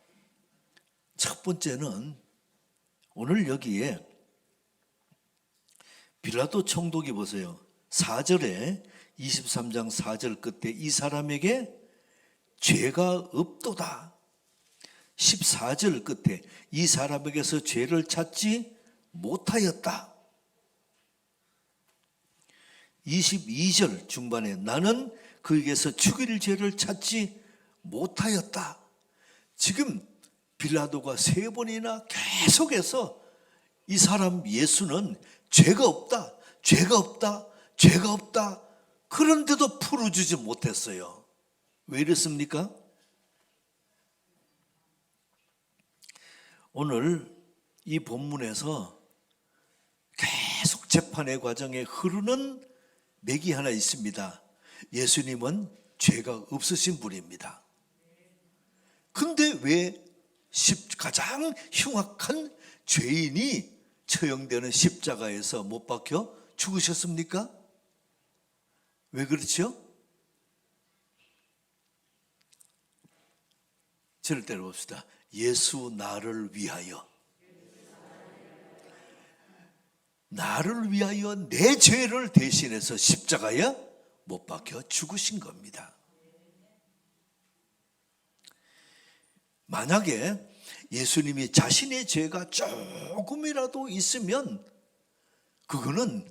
첫 번째는 오늘 여기에 빌라도 총독이 보세요. 4절에 23장 4절 끝에 이 사람에게 죄가 없도다. 14절 끝에 이 사람에게서 죄를 찾지 못하였다. 22절 중반에 나는 그에게서 죽일 죄를 찾지 못하였다. 지금 빌라도가 3번이나 계속해서 이 사람 예수는 죄가 없다, 죄가 없다, 죄가 없다. 그런데도 풀어주지 못했어요. 왜 이랬습니까? 오늘 이 본문에서 계속 재판의 과정에 흐르는 맥이 하나 있습니다. 예수님은 죄가 없으신 분입니다. 근데 왜 가장 흉악한 죄인이 처형되는 십자가에서 못 박혀 죽으셨습니까? 왜 그렇죠? 저를 때려봅시다. 예수 나를 위하여, 나를 위하여 내 죄를 대신해서 십자가에 못 박혀 죽으신 겁니다. 만약에 예수님이 자신의 죄가 조금이라도 있으면 그거는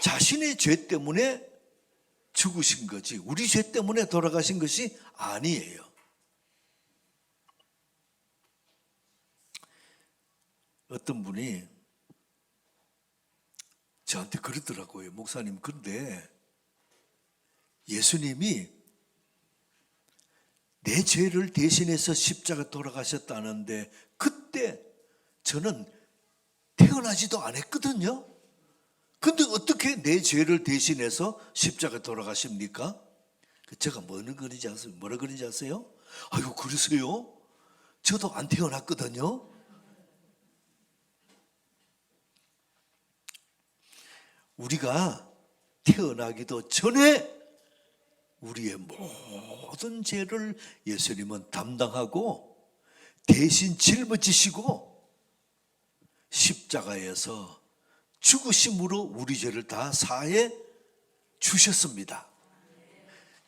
자신의 죄 때문에 죽으신 거지 우리 죄 때문에 돌아가신 것이 아니에요. 어떤 분이 저한테 그러더라고요. 목사님, 그런데 예수님이 내 죄를 대신해서 십자가 돌아가셨다는데 그때 저는 태어나지도 않았거든요. 근데 어떻게 내 죄를 대신해서 십자가 돌아가십니까? 제가 뭐라 그런지 아세요? 아이고, 그러세요? 저도 안 태어났거든요. 우리가 태어나기도 전에 우리의 모든 죄를 예수님은 담당하고 대신 짊어지시고 십자가에서 죽으심으로 우리 죄를 다 사해 주셨습니다.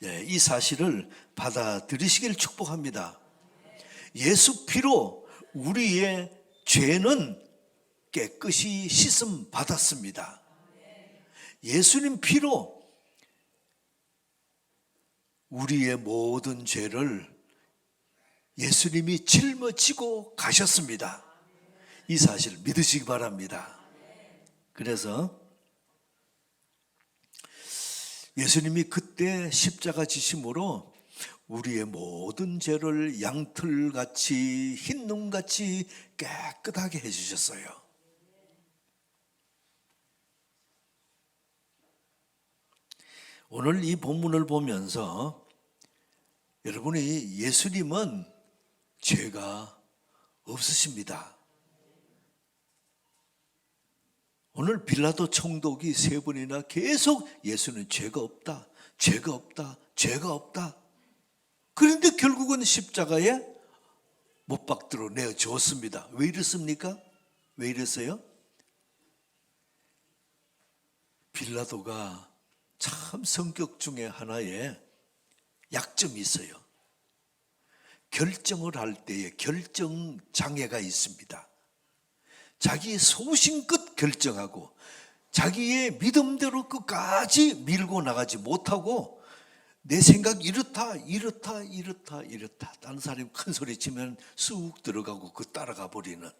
이 사실을 받아들이시길 축복합니다. 예수 피로 우리의 죄는 깨끗이 씻음 받았습니다. 예수님 피로 우리의 모든 죄를 예수님이 짊어지고 가셨습니다. 이 사실을 믿으시기 바랍니다. 그래서 예수님이 그때 십자가 지심으로 우리의 모든 죄를 양털같이 흰 눈같이 깨끗하게 해주셨어요. 오늘 이 본문을 보면서 여러분이 예수님은 죄가 없으십니다. 오늘 빌라도 총독이 3번이나 계속 예수는 죄가 없다, 죄가 없다, 죄가 없다. 그런데 결국은 십자가에 못 박도록 내어주었습니다. 왜 이랬습니까? 왜 이랬어요? 빌라도가 참 성격 중에 하나에 약점이 있어요. 결정을 할 때에 결정 장애가 있습니다. 자기의 소신껏 결정하고 자기의 믿음대로 끝까지 밀고 나가지 못하고 내 생각 이렇다 다른 사람이 큰 소리 치면 쑥 들어가고 그 따라가 버리는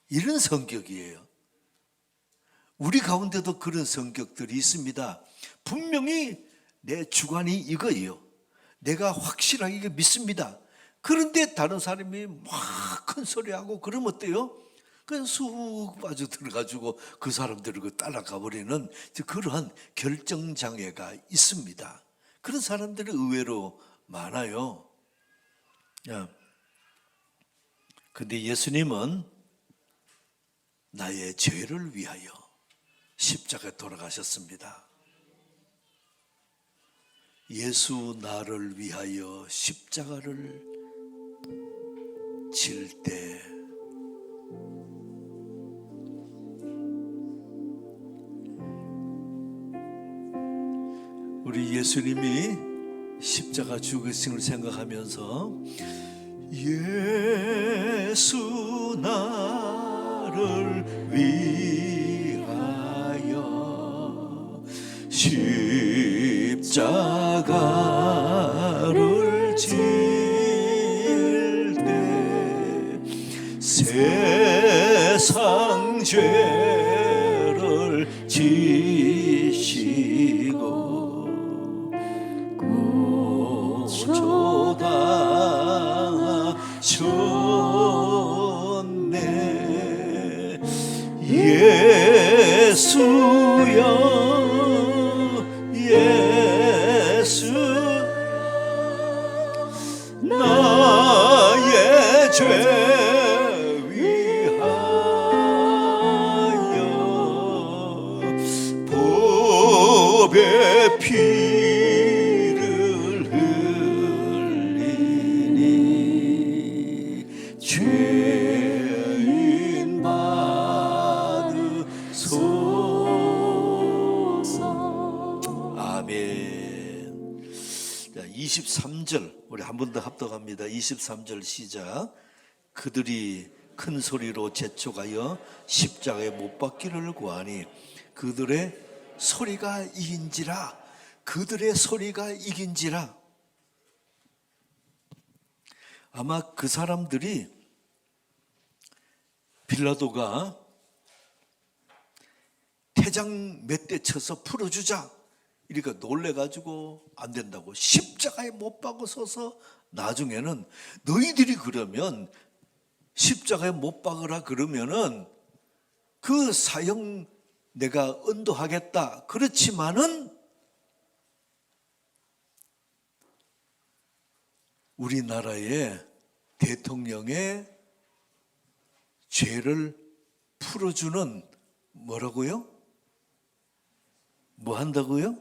이런 성격이에요. 우리 가운데도 그런 성격들이 있습니다. 분명히 내 주관이 이거예요. 내가 확실하게 믿습니다. 그런데 다른 사람이 막 큰 소리하고 그러면 어때요? 그냥 쑥 빠져들어가지고 그 사람들을 따라가 버리는 그러한 결정장애가 있습니다. 그런 사람들이 의외로 많아요. 근데 예수님은 나의 죄를 위하여 십자가에 돌아가셨습니다. 예수 나를 위하여 십자가를 질 때 우리 예수님이 십자가 죽으심을 생각하면서 예수 나를 위하여 십자가를 죄를 지시고 고초당하셨네. 예수여 예수 나의 죄 위하여 법의 피를 흘리니 죄인 받으소서. 아멘. 자, 23절 우리 한 번 더 합독합니다. 23절 시작. 그들이 큰 소리로 재촉하여 십자가에 못 박기를 구하니 그들의 소리가 이긴지라. 그들의 소리가 이긴지라. 아마 그 사람들이 빌라도가 태장 몇 대 쳐서 풀어주자 이러니까 놀래가지고 안 된다고 십자가에 못 박아서서 나중에는 너희들이 그러면 십자가에 못 박으라 그러면은 그 사형 내가 언도하겠다. 그렇지만은 우리나라의 대통령의 죄를 풀어주는 뭐라고요? 뭐 한다고요?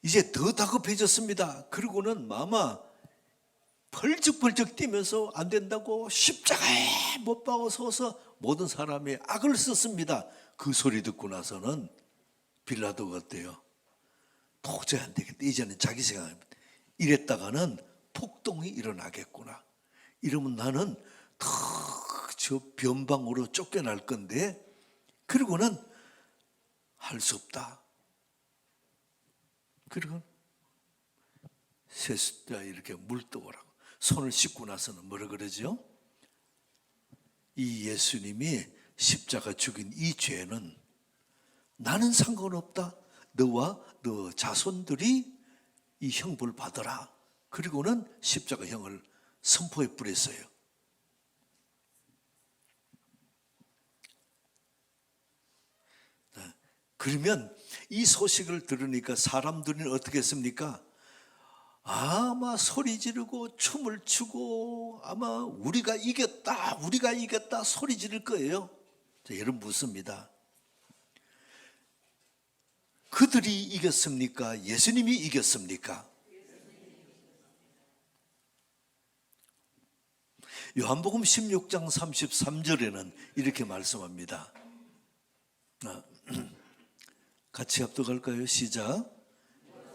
이제 더 다급해졌습니다. 그리고는 아마 펄쩍펄쩍 뛰면서 안 된다고 십자가에 못 박아서서 모든 사람이 악을 썼습니다. 그 소리 듣고 나서는 빌라도가 어때요? 도저히 안 되겠다. 이제는 자기 생각입니다. 이랬다가는 폭동이 일어나겠구나. 이러면 나는 저 변방으로 쫓겨날 건데 그리고는 할 수 없다. 그리고 세수자 이렇게 물떠오라고 손을 씻고 나서는 뭐라 그러죠? 이 예수님이 십자가 죽인 이 죄는 나는 상관없다. 너와 너 자손들이 이 형벌 받아라. 그리고는 십자가 형을 선포해 뿌렸어요. 그러면 이 소식을 들으니까 사람들은 어떻게 했습니까? 아마 소리 지르고 춤을 추고 아마 우리가 이겼다 소리 지를 거예요. 자, 여러분 묻습니다. 그들이 이겼습니까? 예수님이 이겼습니까? 요한복음 16장 33절에는 이렇게 말씀합니다. 같이 합독할까요? 시작.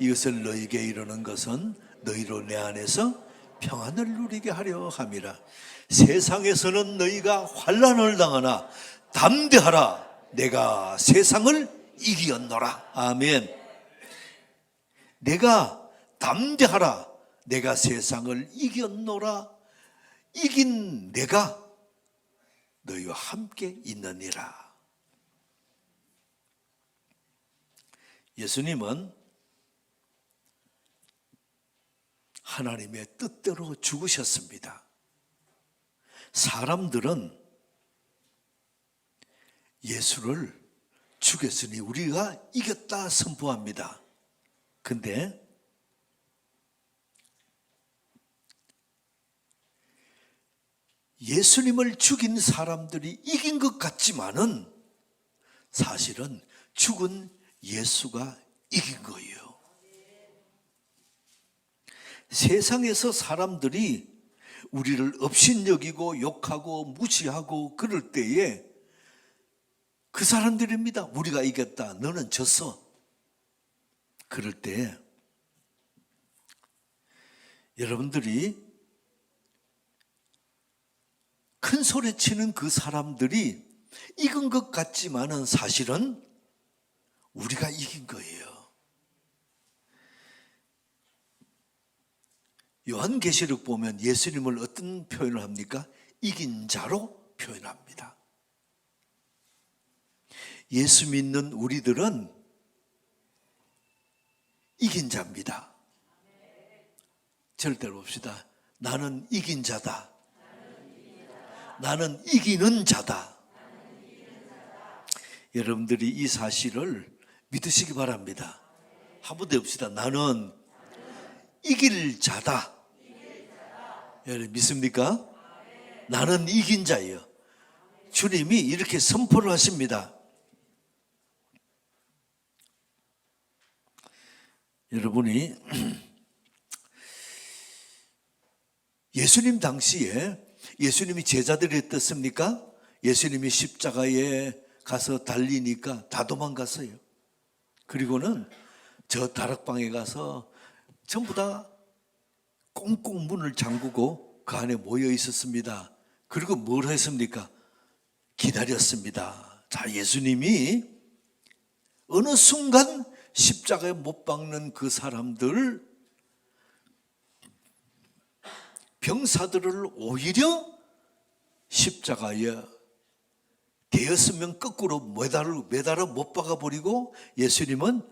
이것을 너희에게 이르는 것은 너희로 내 안에서 평안을 누리게 하려 함이라. 세상에서는 너희가 환난을 당하나 담대하라. 내가 세상을 이기었노라. 아멘. 내가 담대하라. 내가 세상을 이겼노라. 이긴 내가 너희와 함께 있느니라. 예수님은 하나님의 뜻대로 죽으셨습니다. 사람들은 예수를 죽였으니 우리가 이겼다 선포합니다. 근데 예수님을 죽인 사람들이 이긴 것 같지만은 사실은 죽은 예수가 이긴 거예요. 세상에서 사람들이 우리를 업신여기고 욕하고 무시하고 그럴 때에 그 사람들입니다. 우리가 이겼다. 너는 졌어. 그럴 때 여러분들이 큰 소리 치는 그 사람들이 이긴 것 같지만은 사실은 우리가 이긴 거예요. 요한계시록 보면 예수님을 어떤 표현을 합니까? 이긴 자로 표현합니다. 예수 믿는 우리들은 이긴 자입니다. 절대로 봅시다. 나는 이긴 자다. 나는 이기는 자다. 여러분들이 이 사실을 믿으시기 바랍니다. 한번 더 해봅시다. 나는 이길 자다. 여러분 믿습니까? 나는 이긴 자예요. 주님이 이렇게 선포를 하십니다. 여러분이 예수님 당시에 예수님이 제자들이 어떻습니까? 예수님이 십자가에 가서 달리니까 다 도망갔어요. 그리고는 저 다락방에 가서 전부 다 꽁꽁 문을 잠그고 그 안에 모여 있었습니다. 그리고 뭘 했습니까? 기다렸습니다. 자, 예수님이 어느 순간 십자가에 못 박는 그 사람들, 병사들을 오히려 십자가에 대였으면 거꾸로 매달아 못 박아버리고 예수님은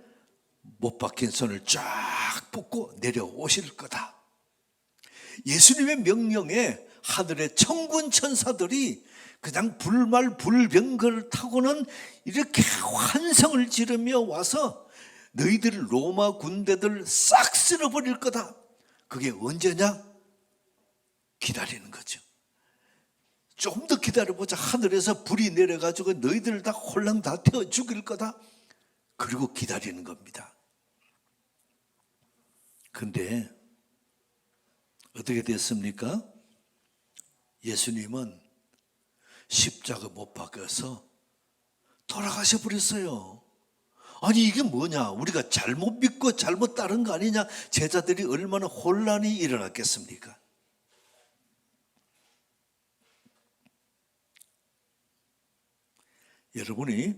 못 박힌 손을 쫙 뻗고 내려오실 거다. 예수님의 명령에 하늘의 천군 천사들이 그냥 불말 불병거를 타고는 이렇게 환성을 지르며 와서 너희들 로마 군대들 싹 쓸어버릴 거다. 그게 언제냐? 기다리는 거죠. 좀 더 기다려보자. 하늘에서 불이 내려가지고 너희들 다 홀랑 다 태워 죽일 거다. 그리고 기다리는 겁니다. 근데 어떻게 됐습니까? 예수님은 십자가 못 박혀서 돌아가셔 버렸어요. 아니 이게 뭐냐? 우리가 잘못 믿고 잘못 따른 거 아니냐? 제자들이 얼마나 혼란이 일어났겠습니까? 여러분이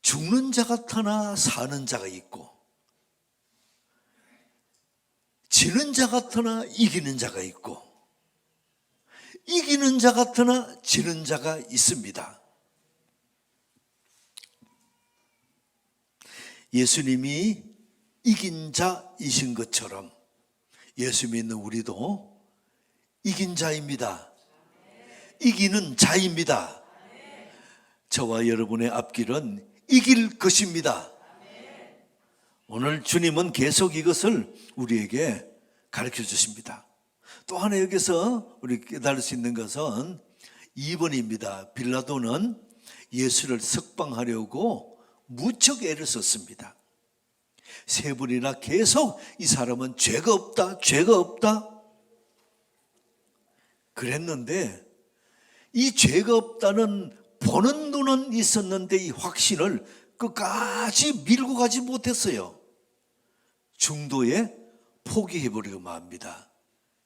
죽는 자가 타나 사는 자가 있고 지는 자 같으나 이기는 자가 있고 이기는 자 같으나 지는 자가 있습니다. 예수님이 이긴 자이신 것처럼 예수 믿는 우리도 이긴 자입니다. 이기는 자입니다. 저와 여러분의 앞길은 이길 것입니다. 오늘 주님은 계속 이것을 우리에게 가르쳐 주십니다. 또 하나 여기서 우리 깨달을 수 있는 것은 2번입니다. 빌라도는 예수를 석방하려고 무척 애를 썼습니다. 3번이나 계속 이 사람은 죄가 없다, 죄가 없다 그랬는데 이 죄가 없다는 보는 눈은 있었는데 이 확신을 끝까지 밀고 가지 못했어요. 중도에 포기해버리고 맙니다.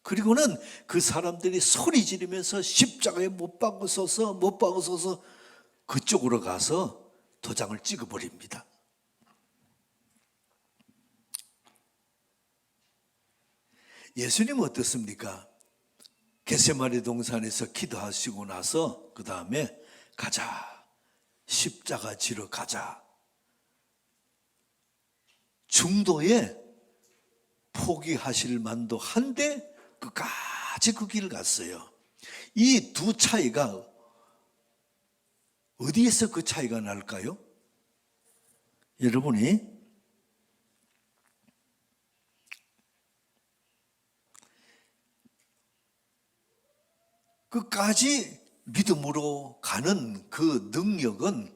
그리고는 그 사람들이 소리 지르면서 십자가에 못 박으소서 못 박으소서 그쪽으로 가서 도장을 찍어버립니다. 예수님은 어떻습니까? 겟세마네 동산에서 기도하시고 나서 그 다음에 가자, 십자가 지러 가자. 중도에 포기하실 만도 한데 끝까지 그 길을 갔어요. 이 두 차이가 어디에서 그 차이가 날까요? 여러분이 끝까지 믿음으로 가는 그 능력은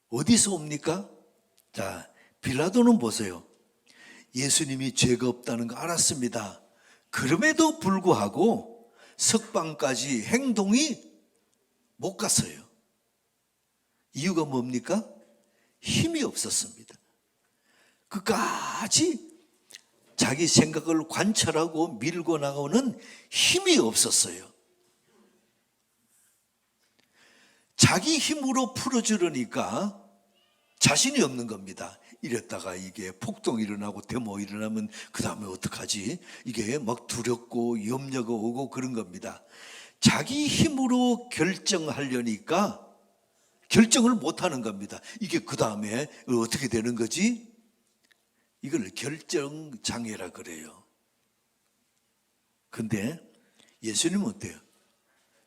어디서 옵니까? 자, 빌라도는 보세요. 예수님이 죄가 없다는 거 알았습니다. 그럼에도 불구하고 석방까지 행동이 못 갔어요. 이유가 뭡니까? 힘이 없었습니다. 끝까지 자기 생각을 관찰하고 밀고 나가는 힘이 없었어요. 자기 힘으로 풀어주려니까 자신이 없는 겁니다. 이랬다가 이게 폭동이 일어나고 데모 일어나면 그 다음에 어떡하지? 이게 막 두렵고 염려가 오고 그런 겁니다. 자기 힘으로 결정하려니까 결정을 못하는 겁니다. 이게 그 다음에 어떻게 되는 거지? 이걸 결정장애라 그래요. 근데 예수님은 어때요?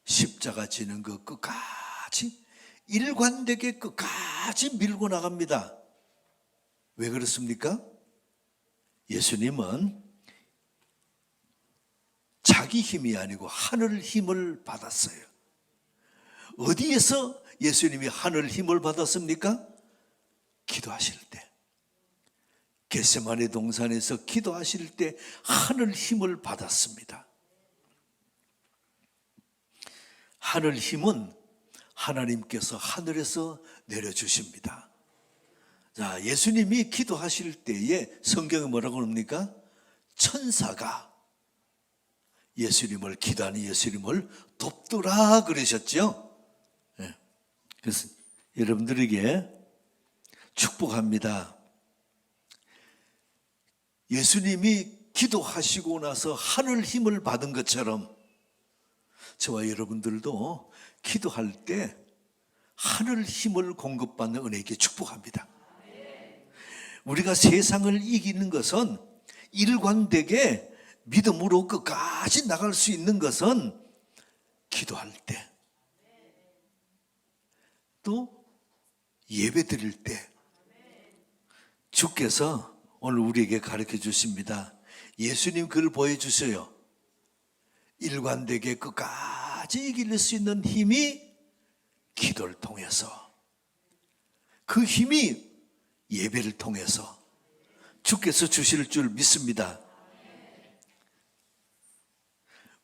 십자가 지는 거 끝까지 일관되게 끝까지 밀고 나갑니다. 왜 그렇습니까? 예수님은 자기 힘이 아니고 하늘 힘을 받았어요. 어디에서 예수님이 하늘 힘을 받았습니까? 기도하실 때. 겟세마네 동산에서 기도하실 때 하늘 힘을 받았습니다. 하늘 힘은 하나님께서 하늘에서 내려주십니다. 자, 예수님이 기도하실 때에 성경에 뭐라고 합니까? 천사가 예수님을 기도하는 예수님을 돕더라 그러셨죠? 네. 그래서 여러분들에게 축복합니다. 예수님이 기도하시고 나서 하늘 힘을 받은 것처럼 저와 여러분들도 기도할 때 하늘 힘을 공급받는 은혜에게 축복합니다. 우리가 세상을 이기는 것은 일관되게 믿음으로 끝까지 나갈 수 있는 것은 기도할 때, 또 예배 드릴 때, 주께서 오늘 우리에게 가르쳐 주십니다. 예수님 그걸 보여주세요. 일관되게 끝까지 이길 수 있는 힘이 기도를 통해서, 그 힘이 예배를 통해서 주께서 주실 줄 믿습니다.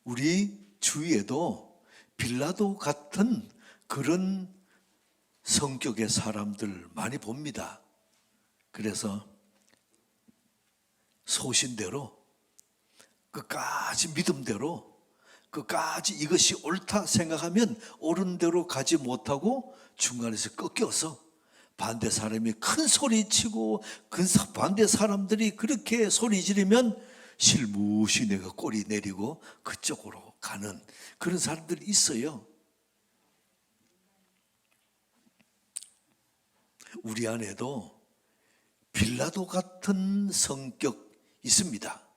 우리 주위에도 빌라도 같은 그런 성격의 사람들 많이 봅니다. 그래서 소신대로 끝까지 믿음대로 끝까지 이것이 옳다 생각하면 옳은 대로 가지 못하고 중간에서 꺾여서 반대 사람이 큰 소리치고 반대 사람들이 그렇게 소리 지르면 실무시 내가 꼬리 내리고 그쪽으로 가는 그런 사람들이 있어요. 우리 안에도 빌라도 같은 성격 있습니다.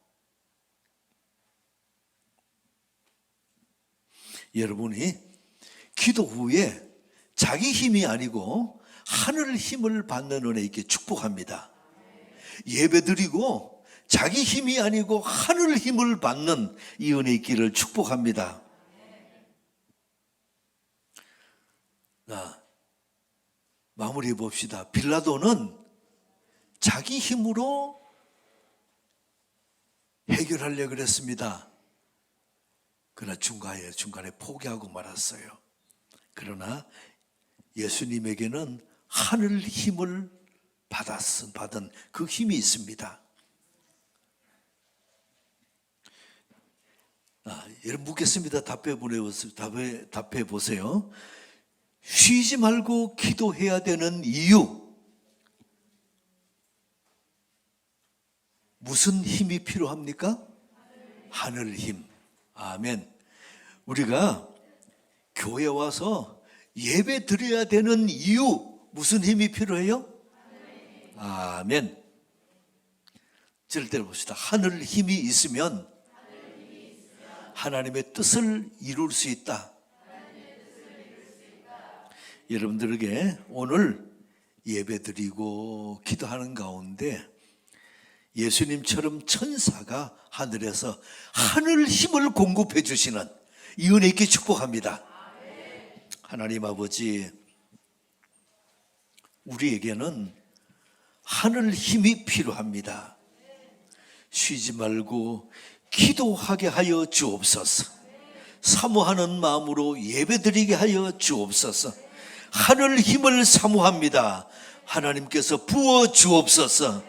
여러분이 기도 후에 자기 힘이 아니고 하늘 힘을 받는 은혜에게 축복합니다. 예배 드리고 자기 힘이 아니고 하늘 힘을 받는 이 은혜 있기를 축복합니다. 자, 마무리해 봅시다. 빌라도는 자기 힘으로 해결하려고 그랬습니다. 그러나 중간에 포기하고 말았어요. 그러나 예수님에게는 하늘 힘을 받은 그 힘이 있습니다. 여러분 묻겠습니다. 답해 보세요. 쉬지 말고 기도해야 되는 이유, 무슨 힘이 필요합니까? 하늘 힘. 아멘. 우리가 교회 와서 예배 드려야 되는 이유, 무슨 힘이 필요해요? 아멘. 절대로 봅시다. 하늘 힘이 있으면 하나님의 뜻을 이룰 수 있다. 여러분들에게 오늘 예배 드리고 기도하는 가운데 예수님처럼 천사가 하늘에서 하늘 힘을 공급해 주시는 이 은혜 있게 축복합니다. 하나님 아버지, 우리에게는 하늘 힘이 필요합니다. 쉬지 말고 기도하게 하여 주옵소서. 사모하는 마음으로 예배드리게 하여 주옵소서. 하늘 힘을 사모합니다. 하나님께서 부어 주옵소서.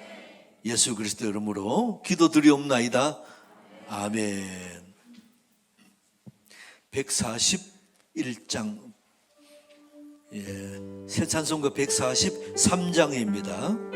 예수 그리스도 이름으로 기도드리옵나이다. 아멘. 141장, 새 찬송가 143장입니다.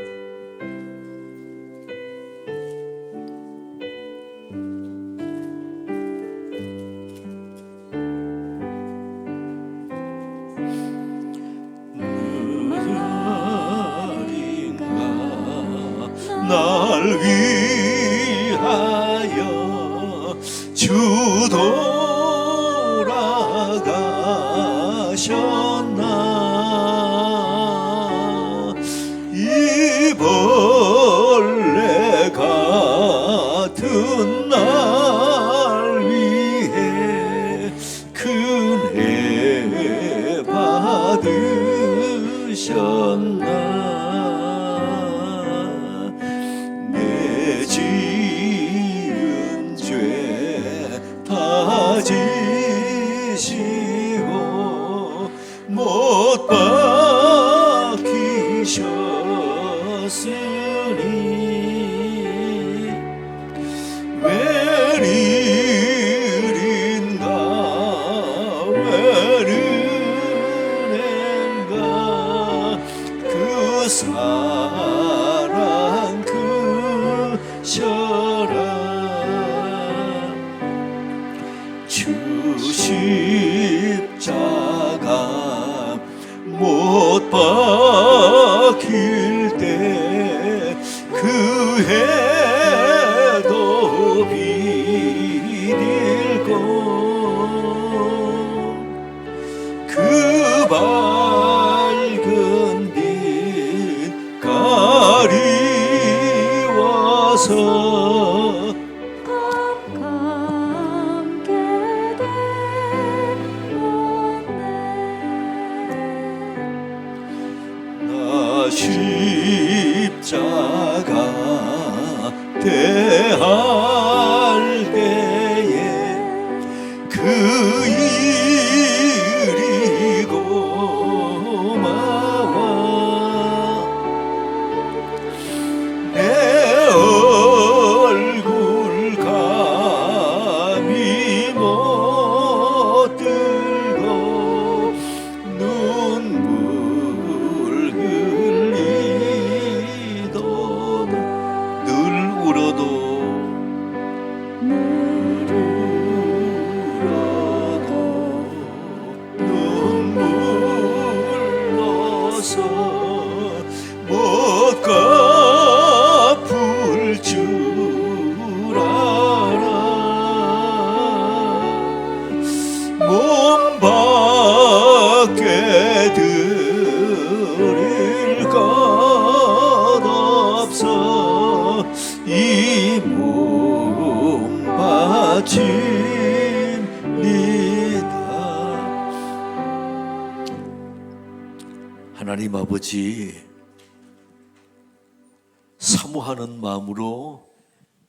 주 십자가 못 박힐 때 그 해도 비딜고 그 밝은 빛 가리워서 감게 되었네. 나 십자가 대할 때에 그 일이 고마워 내 얼굴 감히 못 들고 눈물 흘리도 늘 울어도 눈물 넣어서 못 갚을 줄 알아 몸 밖에 드릴 것 없어 이 몸 바칩니다. 하나님 아버지, 사모하는 마음으로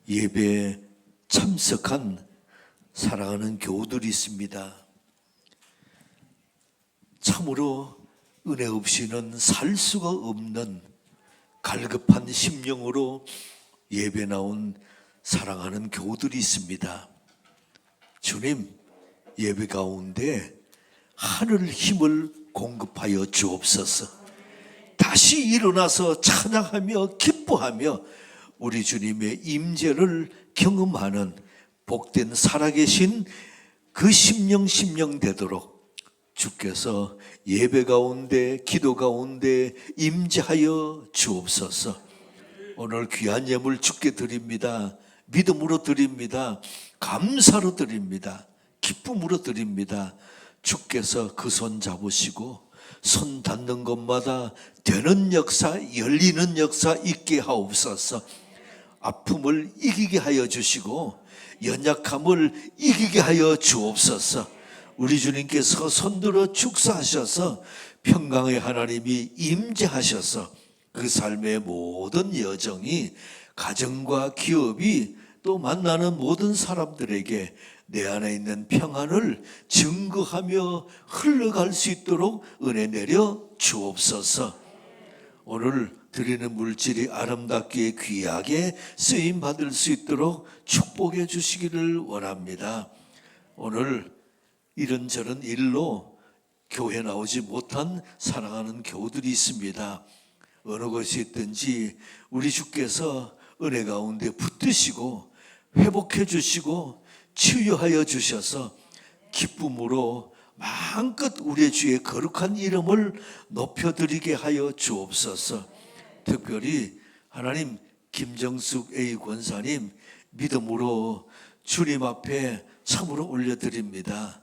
예배에 참석한 사랑하는 교우들이 있습니다. 참으로 은혜 없이는 살 수가 없는 갈급한 심령으로 예배 나온 사랑하는 교우들이 있습니다. 주님, 예배 가운데 하늘 힘을 공급하여 주옵소서. 다시 일어나서 찬양하며 기뻐하며 우리 주님의 임재를 경험하는 복된 살아계신 그 심령 되도록 주께서 예배 가운데 기도 가운데 임재하여 주옵소서. 오늘 귀한 예물 주께 드립니다. 믿음으로 드립니다. 감사로 드립니다. 기쁨으로 드립니다. 주께서 그 손 잡으시고 손 닿는 것마다 되는 역사, 열리는 역사 있게 하옵소서. 아픔을 이기게 하여 주시고 연약함을 이기게 하여 주옵소서. 우리 주님께서 손들어 축사하셔서 평강의 하나님이 임재하셔서 그 삶의 모든 여정이 가정과 기업이 또 만나는 모든 사람들에게 내 안에 있는 평안을 증거하며 흘러갈 수 있도록 은혜 내려 주옵소서. 오늘 드리는 물질이 아름답게 귀하게 쓰임 받을 수 있도록 축복해 주시기를 원합니다. 오늘 이런저런 일로 교회 나오지 못한 사랑하는 교우들이 있습니다. 어느 곳에 있든지 우리 주께서 은혜 가운데 붙드시고 회복해 주시고 치유하여 주셔서 기쁨으로 마음껏 우리의 주의 거룩한 이름을 높여드리게 하여 주옵소서. 특별히 하나님 김정숙 A 권사님 믿음으로 주님 앞에 참으로 올려드립니다.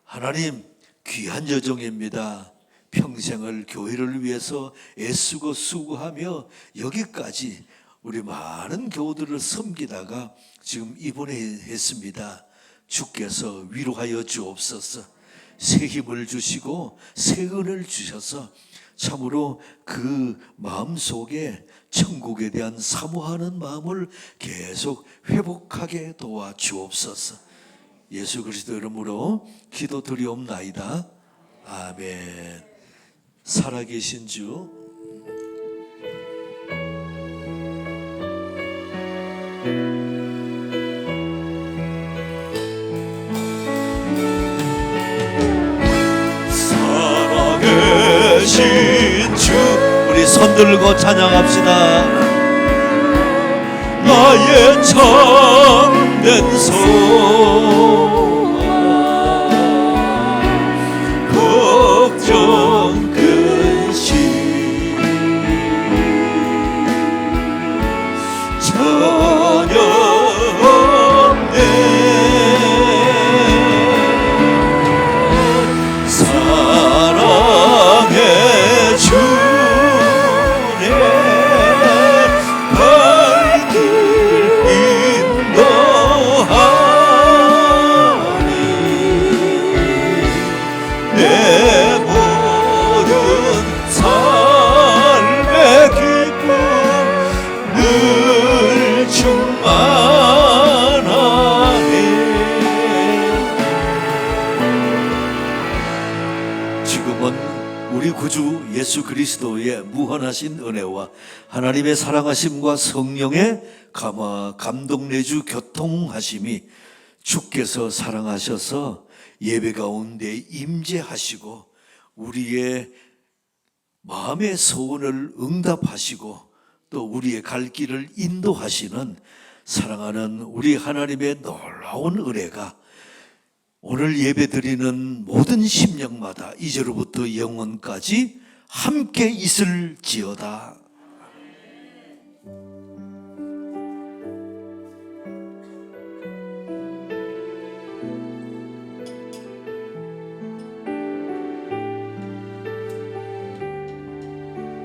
하나님 귀한 여정입니다. 평생을 교회를 위해서 애쓰고 수고하며 여기까지 우리 많은 교우들을 섬기다가 지금 입원했습니다. 주께서 위로하여 주옵소서. 새 힘을 주시고 새 은혜를 주셔서 참으로 그 마음속에 천국에 대한 사모하는 마음을 계속 회복하게 도와 주옵소서. 예수 그리스도 이름으로 기도드리옵나이다. 아멘. 살아계신 주 살아계신 주 우리 손들고 찬양합시다. 나의 참된 소망 걱정 근심 전혀 없네 사랑해 주네 발길 인도하니 내 모든 삶의 기쁨 늘 충만하네. 지금은 우리 구주 예수 그리스도의 무한하신 은혜와 하나님의 사랑하심과 성령의 감동 내주 교통하심이 주께서 사랑하셔서 예배 가운데 임재하시고 우리의 마음의 소원을 응답하시고 또 우리의 갈 길을 인도하시는 사랑하는 우리 하나님의 놀라운 은혜가 오늘 예배드리는 모든 심령마다 이제로부터 영원까지 함께 있을지어다.